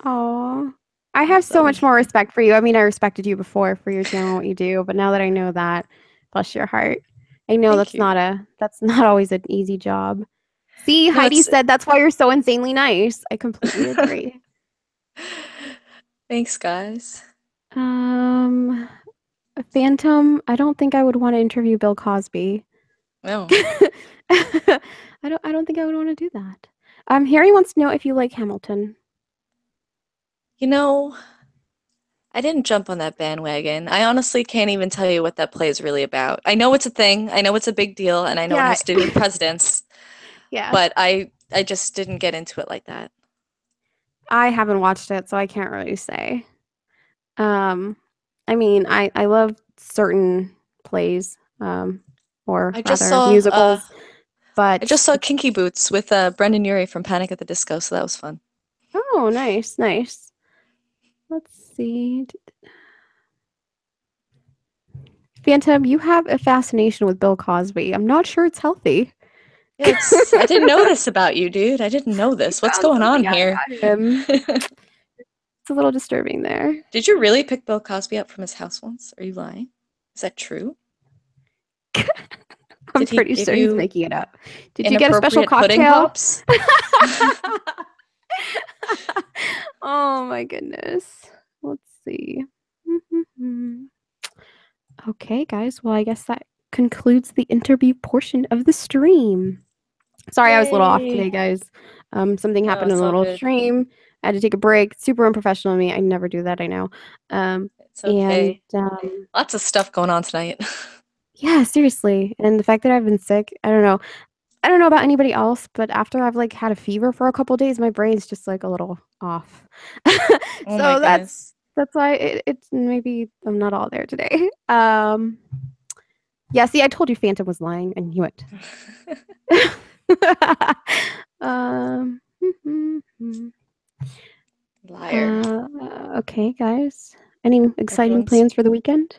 Oh, I have so So much more respect for you. I mean, I respected you before for your channel and what you do, but now that I know that, bless your heart. I know thank you. that's not always an easy job. See, No, Heidi it's said that's why you're so insanely nice. I completely agree. thanks, guys. Um, Phantom, I don't think I would want to interview Bill Cosby. No, I don't think I would want to do that. Harry wants to know if you like Hamilton. you know, I didn't jump on that bandwagon. I honestly can't even tell you what that play is really about. I know it's a thing. I know it's a big deal, and I know it Yeah, has to do with presidents, yeah. but I just didn't get into it like that. I haven't watched it, so I can't really say. Um, I mean, I love certain plays, or I just rather saw musicals, I but just saw it's Kinky Boots with Brendan Urie from Panic at the Disco, so that was fun. oh, nice, nice. Let's see. Phantom, you have a fascination with Bill Cosby. I'm not sure it's healthy. Yeah, it's I didn't know this about you, dude. I didn't know You this. What's found going on something out here? about him. It's a little disturbing there. Did you really pick Bill Cosby up from his house once? Are you lying? Is that true? I'm Did he pretty give sure he's you making it up. Did you get a special inappropriate pudding cocktail? pops? Oh my goodness. Let's see. Okay, guys. Well, I guess that concludes the interview portion of the stream. Sorry, I was a little off today, Yay. guys. Something No, happened in it's the all little good. stream. I had to take a break. Super unprofessional of me. I never do that, I know. It's And okay. Lots of stuff going on tonight. yeah, seriously. And the fact that I've been sick, I don't know. I don't know about anybody else, but after I've had a fever for a couple days, my brain's just a little off. Oh my So goodness. That's why it's maybe I'm not all there today. Yeah, see, I told you Phantom was lying. I knew it. Um, Liar. okay, guys. Any exciting Everyone's. plans for the weekend?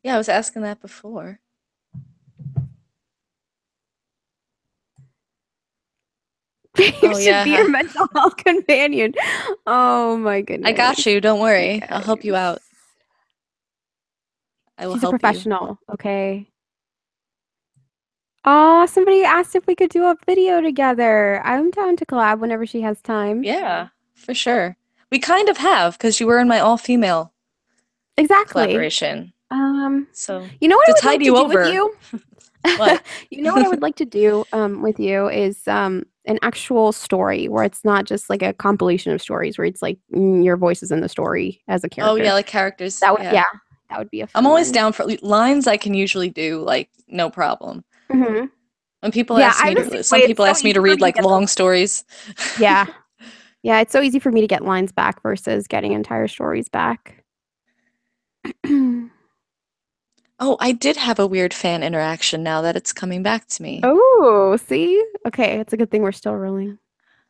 Yeah, I was asking that before. You Oh, should be your yeah. mental health companion. Oh my I got goodness. you. Don't Okay, worry. I'll help you guys. out. I will She's a help you. professional, okay? Oh, somebody asked if we could do a video together. I'm down to collab whenever she has time. Yeah, for sure. We kind of have, because you were in my all-female Exactly. collaboration. Um, So, you know what to I would like tide to you do with over, you? what? You know what I would like to do with you is an actual story where it's not just like a compilation of stories where it's like your voice is in the story as a Oh, yeah, character. like characters. That would Yeah. yeah, that would be a I'm fun always one. down for lines I can usually do, like, no problem. Hmm. When people Yeah, ask I'm me the same to, some way. It's people so ask me to easy for read me to like get those. long stories. Yeah. Yeah, it's so easy for me to get lines back versus getting entire stories back. Oh, I did have a weird fan interaction now that it's coming back to me. Oh, see? Okay, it's a good thing we're still rolling.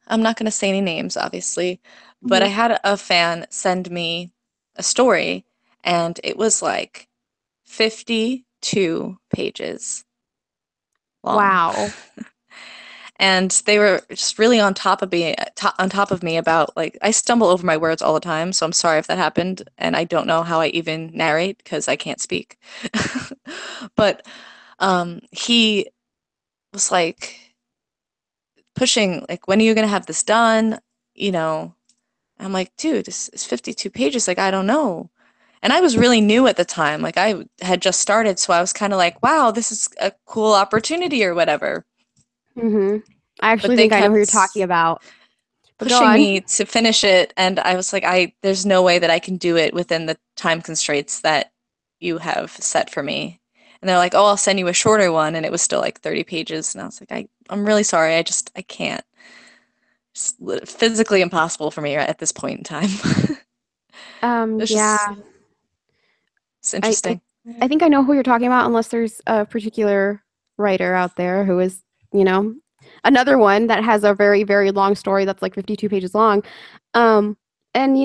I'm not going to say any names, obviously, but I Hmm. had a fan send me a story, and it was like 52 pages long. Wow. And they were just really on top of me, on top of me about like I stumble over my words all the time, so I'm sorry if that happened, and I don't know how I even narrate because I can't speak. But he was like pushing, like, when are you gonna have this done? You know, I'm like, dude, this is 52 pages. Like, I don't know. And I was really new at the time. Like, I had just started, so I was kind of like, wow, this is a cool opportunity or whatever. Hmm. I But actually they think I know who you're talking kept about. But go pushing on. me to finish it, and I was like, there's no way that I can do it within the time constraints that you have set for me. And they're like, oh, I'll send you a shorter one, and it was still like 30 pages, and I was like, I'm really sorry, I can't. It's physically impossible for me at this point in time. It's just, Yeah. it's I, I interesting. I think I know who you're talking about, unless there's a particular writer out there who is, you know, another one that has a very, very long story that's like 52 pages long. Um, and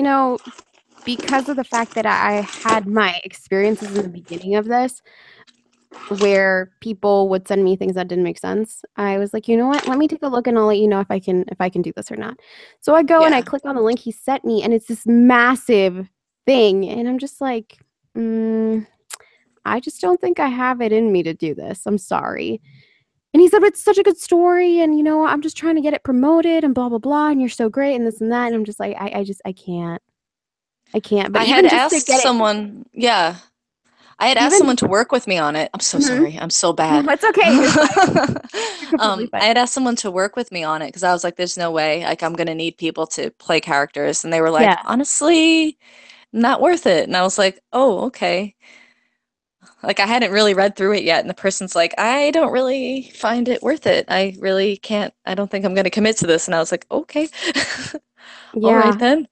because of the fact that I had my experiences in the beginning of this, where people would send me things that didn't make sense, I was like, you know what? Let me take a look and I'll let you know if I can do this or not. So I go and I Yeah. click on the link he sent me, and it's this massive thing, and I'm just like, mm, I just don't think I have it in me to do this. I'm sorry. And he said, but it's such a good story. And, I'm just trying to get it promoted and blah, blah, blah. And you're so great and this and that. And I'm just like, I can't. I can't. But I had even just to asked get it, someone, yeah, I had asked even someone just, to work with me on it. I'm so mhm. sorry. I'm so No, bad. it's okay. You're fine. You're completely I fine. had asked someone to work with me on it because I was like, there's no way, like, I'm gonna need people to play characters. And they were like, Yeah. honestly, not worth it. And I was like, oh, okay. Like, I hadn't really read through it yet. And the person's like, I don't really find it worth it. I really can't, I don't think I'm gonna commit to this. And I was like, okay. All right Yeah. then.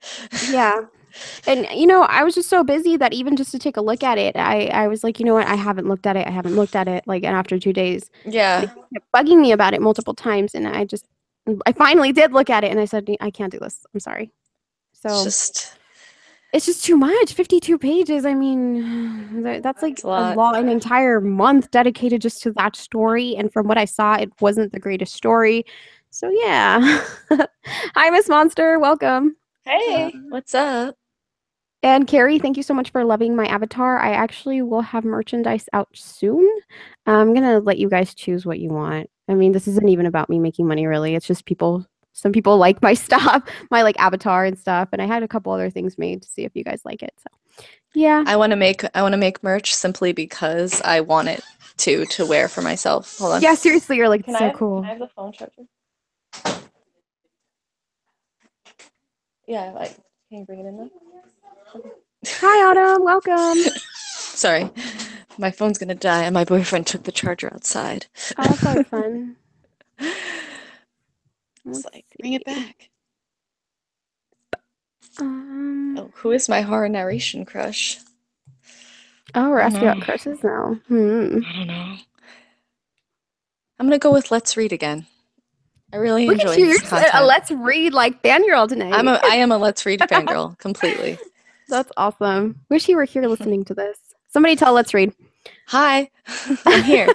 Yeah. And, I was just so busy that even just to take a look at it, I was like, you know what? I haven't looked at it. I haven't looked at it. Like, and after 2 days, Yeah. they kept bugging me about it multiple times. And I finally did look at it and I said, I can't do this. I'm sorry. It's So just, it's just too much. 52 pages. I mean, that's like it's a lot. an entire month dedicated just to that story. And from what I saw, it wasn't the greatest story. So yeah. Hi, Miss Monster. Welcome. Hey, Um, what's up? and Carrie, thank you so much for loving my avatar. I actually will have merchandise out soon. I'm gonna let you guys choose what you want. I mean, this isn't even about me making money, really. It's just some people like my stuff, my like avatar and stuff. And I had a couple other things made to see if you guys like it. So yeah. I want to make merch simply because I want it to wear for myself. Hold on. Yeah, seriously, you're like, it's Can I so have can I cool. have the phone charger? Yeah, like can you bring it in then? Hi, Autumn. Welcome. Sorry. My phone's gonna die and my boyfriend took the charger outside. Oh, that's always fun. It's Let's like, bring it see. back. Um. Oh, who is my horror narration crush? Oh, we're I don't asking know. about crushes now. Hmm. I don't know. I'm gonna go with Let's Read again. I really Look at enjoy you. his You're just a content. let's read like fangirl tonight. I am a Let's Read fangirl completely. That's awesome. Wish he were here listening to this. Somebody tell let's read. Hi, I'm here.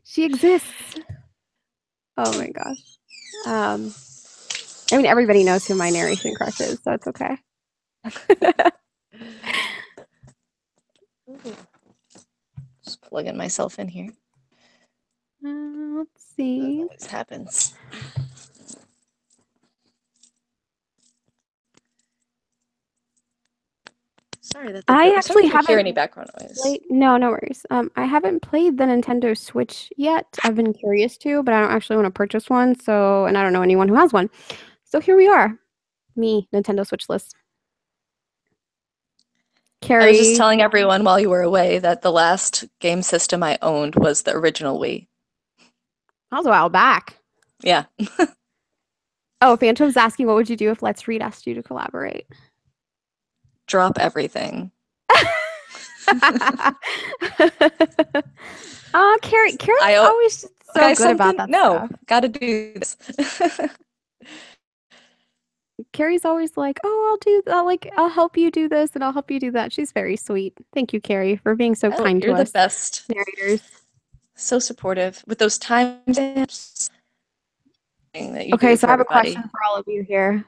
She exists. Oh my gosh. Um, I mean, everybody knows who my narration crush is, so it's okay. Just plugging myself in here. Let's That see. always happens. Sorry that I I'm sorry actually if you hear haven't any background noise. played. No, no worries. I haven't played the Nintendo Switch yet. I've been curious to, but I don't actually want to purchase one. So, and I don't know anyone who has one. So here we are. Me, Nintendo Switch list. I was just Carrie. telling everyone while you were away that the last game system I owned was the original Wii. That was a while back. Yeah. Oh, Phantom's asking, what would you do if Let's Read asked you to collaborate? Drop everything. Oh, Carrie's always just so guys, good about something? that No, stuff. gotta do this. Carrie's always like, "Oh, I'll help you do this and I'll help you do that." She's very sweet. Thank you, Carrie, for being so Oh, kind to you're the us best. narrators. So supportive with those timestamps that you Okay, do so for I have a question everybody. for all of you here.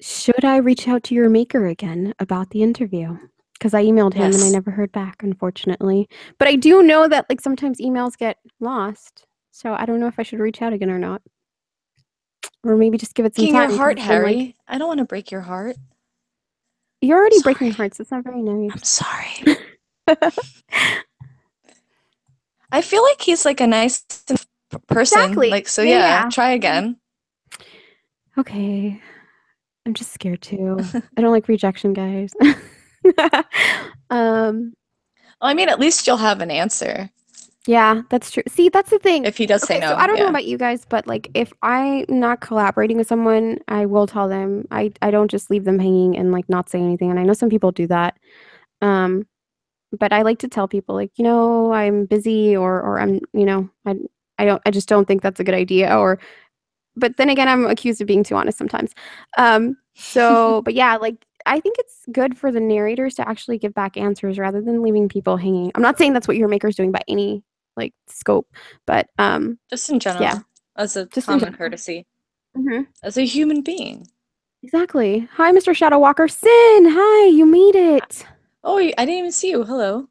Should I reach out to your maker again about the interview? Because I emailed him and I Yes. never heard back, unfortunately. But I do know that like sometimes emails get lost. So I don't know if I should reach out again or not. Or maybe just give it some Breaking your time because heart, it's been like Harry. I don't want to break your heart. you're already breaking Sorry. hearts. That's not very I'm nice. sorry. I feel like he's like a nice person. Exactly. Like, so Yeah, yeah, yeah. try again. Okay. I'm just scared too. I don't like rejection, guys. um, Well, I mean, at least you'll have an answer yeah, that's true. See, that's the thing. if he does say Okay, so no. I don't know Yeah. about you guys, but like if I'm not collaborating with someone, I will tell them. I don't just leave them hanging and like not say anything. And I know some people do that. Um, but I like to tell people like, I'm busy or I'm, I just don't think that's a good idea or but then again, I'm accused of being too honest sometimes. But yeah, like I think it's good for the narrators to actually give back answers rather than leaving people hanging. I'm not saying that's what your maker's doing by any like scope, but Just in yeah, general, as a just in common general. courtesy, Hmm. as a human being. Exactly. Hi, Mr. Shadow Walker. Sin. Hi, you made it. Oh, I didn't even see you. Hello.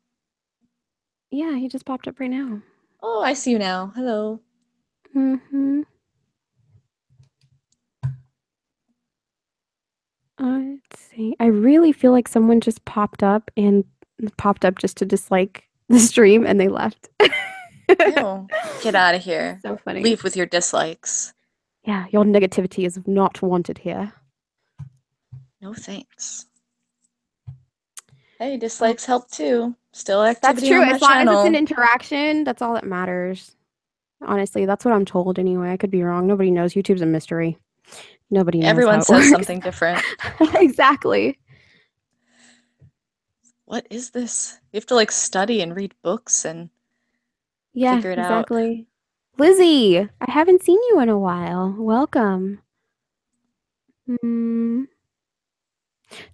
Yeah, he just popped up right now. Oh, I see you now. Hello. Hmm. Let's see. I really feel like someone just popped up just to dislike the stream and they left. Ew. Get out of here. So funny. Leave with your dislikes. Yeah, your negativity is not wanted here. No thanks. Hey, Oh, dislikes help too. Still that's activity true. on my As long as it's an channel. interaction, that's all that matters. Honestly, that's what I'm told anyway. I could be wrong. Nobody knows. YouTube's a mystery. Nobody knows Everyone how it says works. something different. Exactly. What is this? You have to like study and read books and Yeah, figure it out. exactly. Lizzie, I haven't seen you in a while. Welcome. Hmm.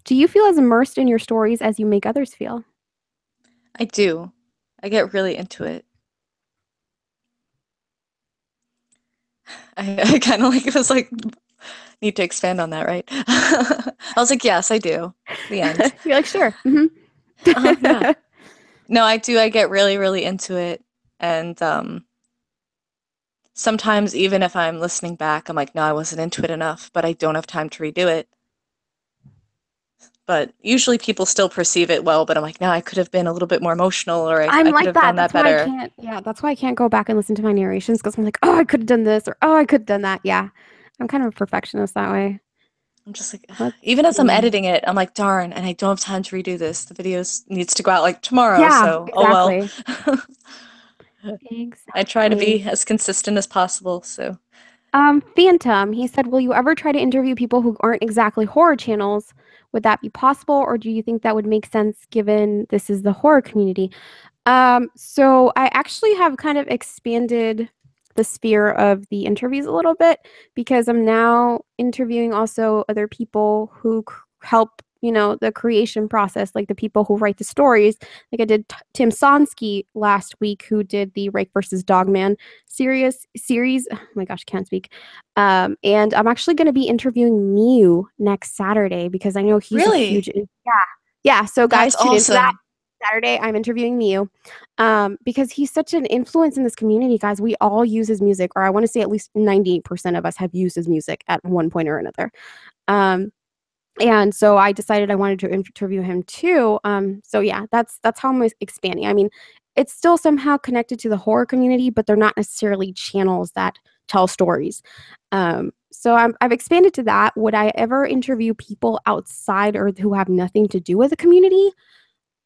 Do you feel as immersed in your stories as you make others feel? I do. I get really into it. I kind of like it was like need to expand on that, right? I was like, yes, I do. The end. You're like, sure. Hmm. Yeah. No, I do. I get really, really into it. And sometimes even if I'm listening back, I'm like, no, I wasn't into it enough, but I don't have time to redo it. But usually people still perceive it well, but I'm like, no, I could have been a little bit more emotional or I'm I could like have that. done that better. That's why I can't go back and listen to my narrations because I'm like, oh, I could have done this or oh, I could have done that. Yeah. I'm kind of a perfectionist that way. I'm just like, Let's even as I'm see. editing it, I'm like, darn, and I don't have time to redo this. The video needs to go out like tomorrow, Yeah, so oh well. exactly. I try to Exactly. be as consistent as possible, so. Phantom, he said, will you ever try to interview people who aren't exactly horror channels? Would that be possible, or do you think that would make sense given this is the horror community? So I actually have kind of expanded the sphere of the interviews a little bit because I'm now interviewing also other people who help, the creation process, like the people who write the stories. Like I did Tim Sonsky last week, who did the Rake versus Dogman series. Oh my gosh, can't speak. And I'm actually going to be interviewing Mew next Saturday because I know he's a huge, Really? yeah. Yeah, so That's guys, tune in for that. awesome. Saturday, I'm interviewing Mew because he's such an influence in this community, guys. We all use his music, or I want to say at least 98% of us have used his music at one point or another. Um, and so I decided I wanted to interview him too. So yeah, that's how I'm expanding. I mean, it's still somehow connected to the horror community, but they're not necessarily channels that tell stories. So I've expanded to that. Would I ever interview people outside or who have nothing to do with the community?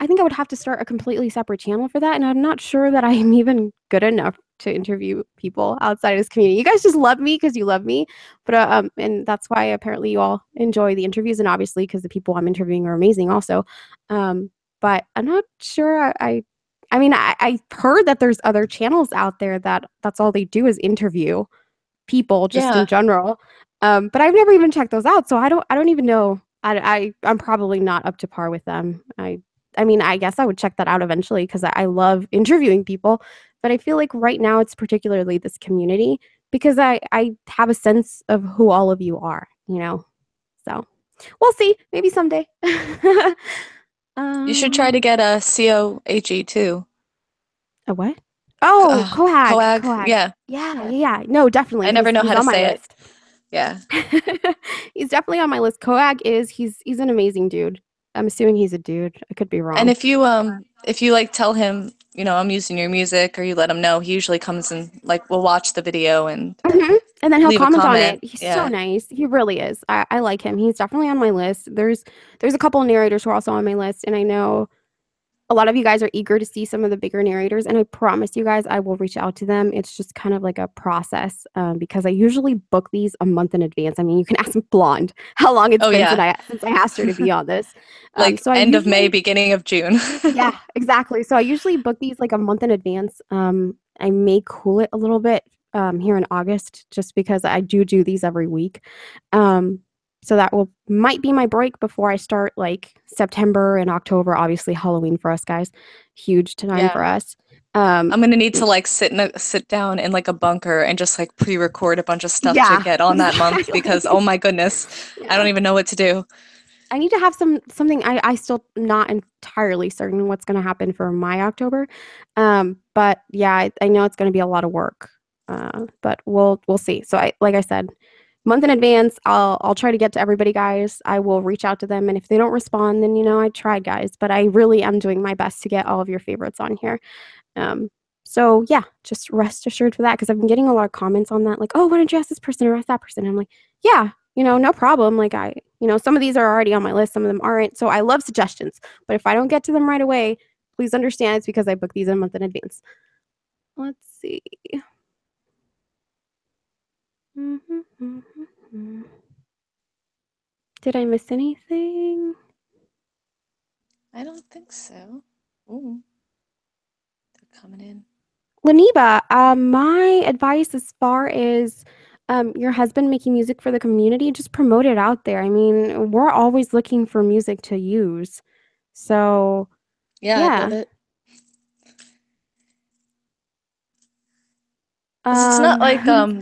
I think I would have to start a completely separate channel for that, and I'm not sure that I am even good enough to interview people outside of this community. You guys just love me because you love me, but and that's why apparently you all enjoy the interviews, and obviously because the people I'm interviewing are amazing also. Um, but I'm not sure. I mean, I heard that there's other channels out there that's all they do is interview people just in Yeah. general. But I've never even checked those out, so I don't even know. I'm probably not up to par with them. I mean, I guess I would check that out eventually because I love interviewing people. But I feel like right now it's particularly this community because I have a sense of who all of you are. So we'll see. Maybe someday. You should try um, to get a COAG too. a what? Oh, Coag, Coag. Coag. Yeah. Yeah, yeah, yeah. No, definitely. I never He's know he's how to on my say it. list. Yeah. He's definitely on my list. Coag is he's an amazing dude. I'm assuming he's a dude. I could be And wrong. if you like tell him, I'm using your music or you let him know, he usually comes and like will watch the video and And then he'll leave a comment on it. comment. He's so Yeah. nice. He really is. I like him. He's definitely on my list. There's a couple of narrators who are also on my list, and I know a lot of you guys are eager to see some of the bigger narrators, and I promise you guys I will reach out to them. It's just kind of like a process because I usually book these a month in advance. I mean, you can ask Blonde how long it's Oh been yeah. since I asked her to be on this. Like So I end of May, usually beginning of June. yeah, exactly. So I usually book these like a month in advance. I may cool it a little bit here in August just because I do these every week. Um, so that will might be my break before I start like September and October. Obviously, Halloween for us guys, huge time for Yeah. us. Um, I'm gonna need to like sit down in like a bunker and just like pre-record a bunch of stuff to yeah, get on that month because exactly. oh my goodness, I Yeah. don't even know what to do. I need to have something I still not entirely certain what's going to happen for my October. But yeah, I know it's going to be a lot of work. But we'll see. So like I said, month in advance, I'll try to get to everybody, guys. I will reach out to them, and if they don't respond, then I tried, guys. But I really am doing my best to get all of your favorites on here. Um, so yeah, just rest assured for that because I've been getting a lot of comments on that, like, oh, why don't you ask this person or ask that person? And I'm like, yeah, no problem. Like some of these are already on my list, some of them aren't. So I love suggestions, but if I don't get to them right away, please understand it's because I booked these a month in advance. Let's see. Did I miss anything? I don't think so. Ooh, they're coming in. Laniba, my advice as far as your husband making music for the community, just promote it out there. I mean, we're always looking for music to use. So, Yeah, I'd love yeah. it. Because it's not like Let me,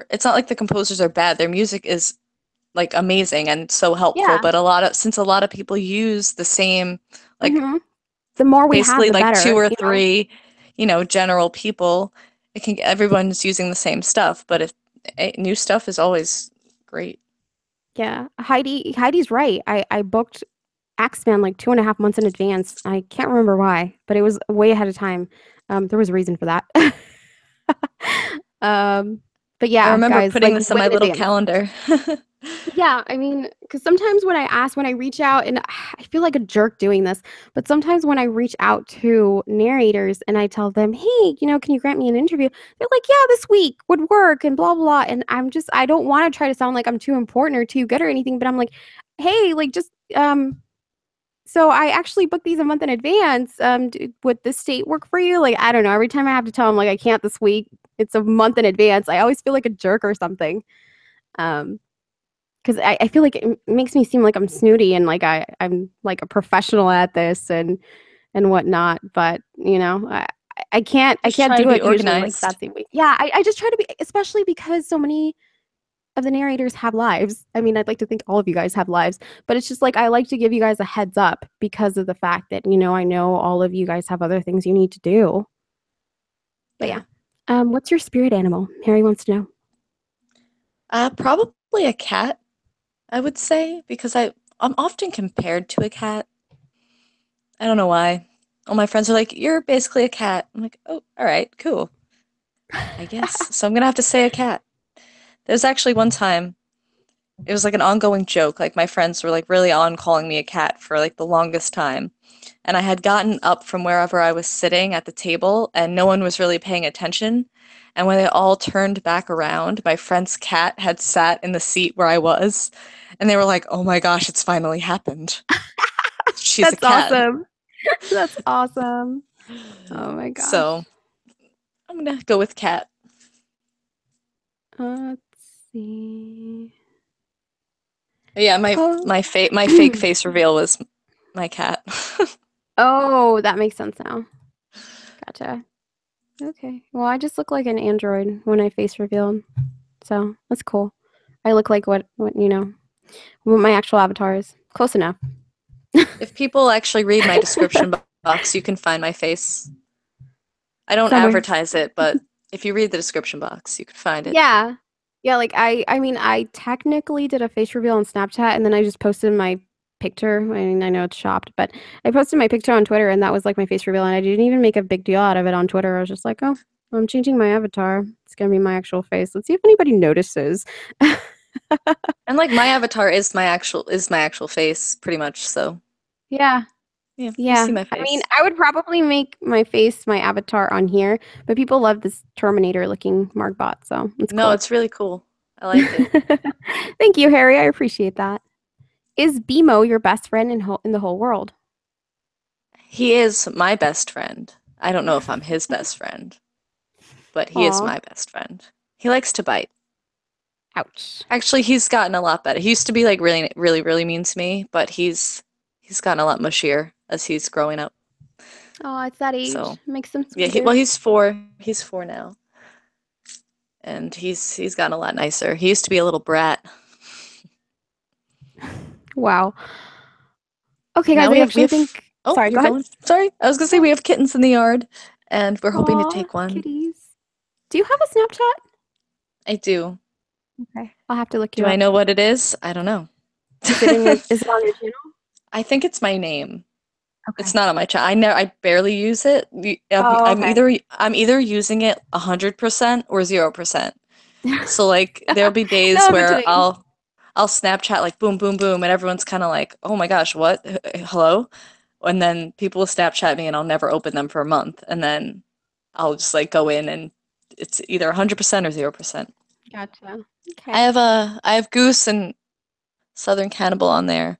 it's not like the composers are bad. Their music is like amazing and so helpful, yeah. but since a lot of people use the same like hmm The more we have, basically the like two better, or three, general people, everyone's using the same stuff, but if new stuff is always great. Yeah. Heidi's right. I booked Axeman like 2.5 months in advance. I can't remember why, but it was way ahead of time. There was a reason for that. um, But I yeah, remember guys, putting like this in way my in little advance. calendar. Yeah, I mean, because sometimes when I reach out, and I feel like a jerk doing this, but sometimes when I reach out to narrators and I tell them, hey, can you grant me an interview? They're like, yeah, this week would work and blah, blah, blah. And I don't want to try to sound like I'm too important or too good or anything, but I'm like, hey, like just, so I actually booked these a month in advance. Would this date work for you? Like, I don't know. Every time I have to tell them, like, I can't this week, it's a month in advance. I always feel like a jerk or something. Um, because I feel like it makes me seem like I'm snooty and like I'm like a professional at this and whatnot. But I Just can't try to do be it usually like organized. that same week. Yeah, I just try to be, especially because so many of the narrators have lives. I mean, I'd like to think all of you guys have lives, but it's just like I like to give you guys a heads up because of the fact that I know all of you guys have other things you need to do. But yeah, Yeah. what's your spirit animal? Harry wants to know. Probably a cat, I would say, because I'm often compared to a cat. I don't know why. All my friends are like, "You're basically a cat." I'm like, "Oh, all right, cool. I guess." So I'm gonna have to say a cat. There's actually one time it was like an ongoing joke. Like my friends were like really on calling me a cat for like the longest time. And I had gotten up from wherever I was sitting at the table and no one was really paying attention. And when they all turned back around, my friend's cat had sat in the seat where I was. And they were like, "Oh my gosh, it's finally happened. She's a That's cat." awesome. That's awesome. Oh my gosh. So I'm gonna go with cat. Let's see. But yeah, my Oh. my fake my fake face reveal was my cat. Oh, that makes sense now. Gotcha. Okay. Well, I just look like an android when I face revealed. So that's cool. I look like what my actual avatar is. Close enough. If people actually read my description box, you can find my face. I don't Somewhere. advertise it, but if you read the description box, you can find it. Yeah. Yeah, like I mean, I technically did a face reveal on Snapchat and then I just posted my picture. I mean, I know it's shopped, but I posted my picture on Twitter and that was like my face reveal and I didn't even make a big deal out of it on Twitter. I was just like, "Oh, I'm changing my avatar. It's gonna be my actual face. Let's see if anybody notices." And like my avatar is my actual face, pretty much. So Yeah. yeah, you Yeah. see my I mean, face. I would probably make my face my avatar on here, but people love this Terminator looking Margbot, so it's No, cool. it's really cool. I like it. Thank you, Harry. I appreciate that. Is BMO your best friend in the whole world? He is my best friend. I don't know if I'm his best friend, but he is Aw. my best friend. He likes to bite. Ouch. Actually, he's gotten a lot better. He used to be like really, really, really mean to me, but he's gotten a lot mushier as he's growing up. Oh, it's that age. So Makes them yeah, sweeter. well, he's 4. He's 4 now, and he's gotten a lot nicer. He used to be a little brat. Wow. Okay, guys, Now I we actually have. think. Oh, Sorry, you're go ahead. going. Sorry, I was gonna say No. we have kittens in the yard, and we're hoping to Aw, take one. kitties. Do you have a Snapchat? I do. Okay. I'll have to look you Do I up. know what it is? I don't know. Is it on your channel? I think it's my name. It's Okay. not on my channel. I barely use it. Oh, okay. I'm either using it 100% or 0%. So like there'll be days No where between. I'll Snapchat like boom boom boom and everyone's kind of like, "Oh my gosh, what? Hello?" And then people will Snapchat me and I'll never open them for a month and then I'll just like go in and it's either 100% or 0%. Gotcha. Okay. I have Goose and Southern Cannibal on there.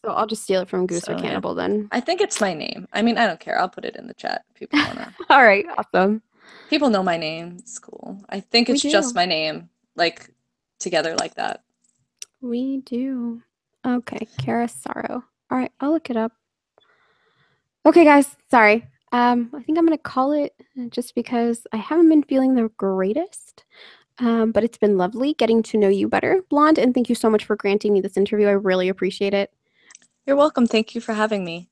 So I'll just steal it from Goose or So yeah. Cannibal then. I think it's my name. I mean, I don't care. I'll put it in the chat if people wanna. All right. Awesome. People know my name. It's cool. I think We it's just do. my name, like together like that. We do. Okay. Kara Sorrow. All right. I'll look it up. Okay, guys. Sorry. I think I'm gonna call it just because I haven't been feeling the greatest. But it's been lovely getting to know you better, Blonde, and thank you so much for granting me this interview. I really appreciate it. You're welcome. Thank you for having me.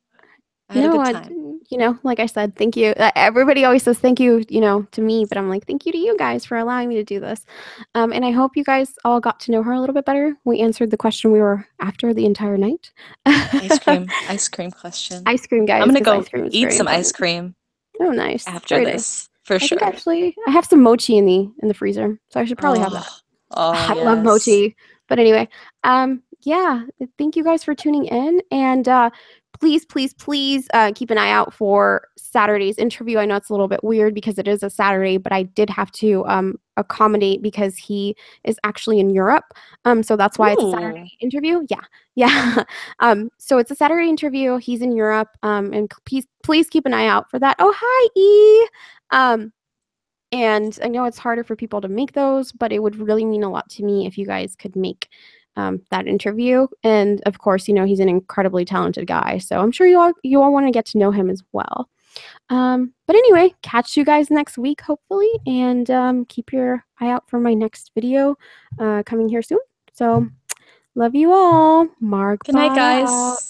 I had a No, good time. like I said, thank you. Everybody always says thank you, to me, but I'm like, thank you to you guys for allowing me to do this. And I hope you guys all got to know her a little bit better. We answered the question we were after the entire night. Ice cream question. Ice cream, I'm guys, gonna because go ice cream is eat very some ice important. cream Oh, nice. after Very nice. this. for I think sure. actually I have some mochi in the freezer, so I should probably have that. Oh, oh I love yes. mochi. But anyway, yeah, thank you guys for tuning in. And please, please, please keep an eye out for Saturday's interview. I know it's a little bit weird because it is a Saturday, but I did have to accommodate because he is actually in Europe. So that's why it's a Saturday Ooh. interview. Yeah. Yeah. So it's a Saturday interview. He's in Europe. And please keep an eye out for that. Oh, hi, E. And I know it's harder for people to make those, but it would really mean a lot to me if you guys could make that interview. And of course, he's an incredibly talented guy, so I'm sure you all want to get to know him as well. But anyway, catch you guys next week, hopefully, and keep your eye out for my next video coming here soon. So love you all. Good night, Margbot out. guys.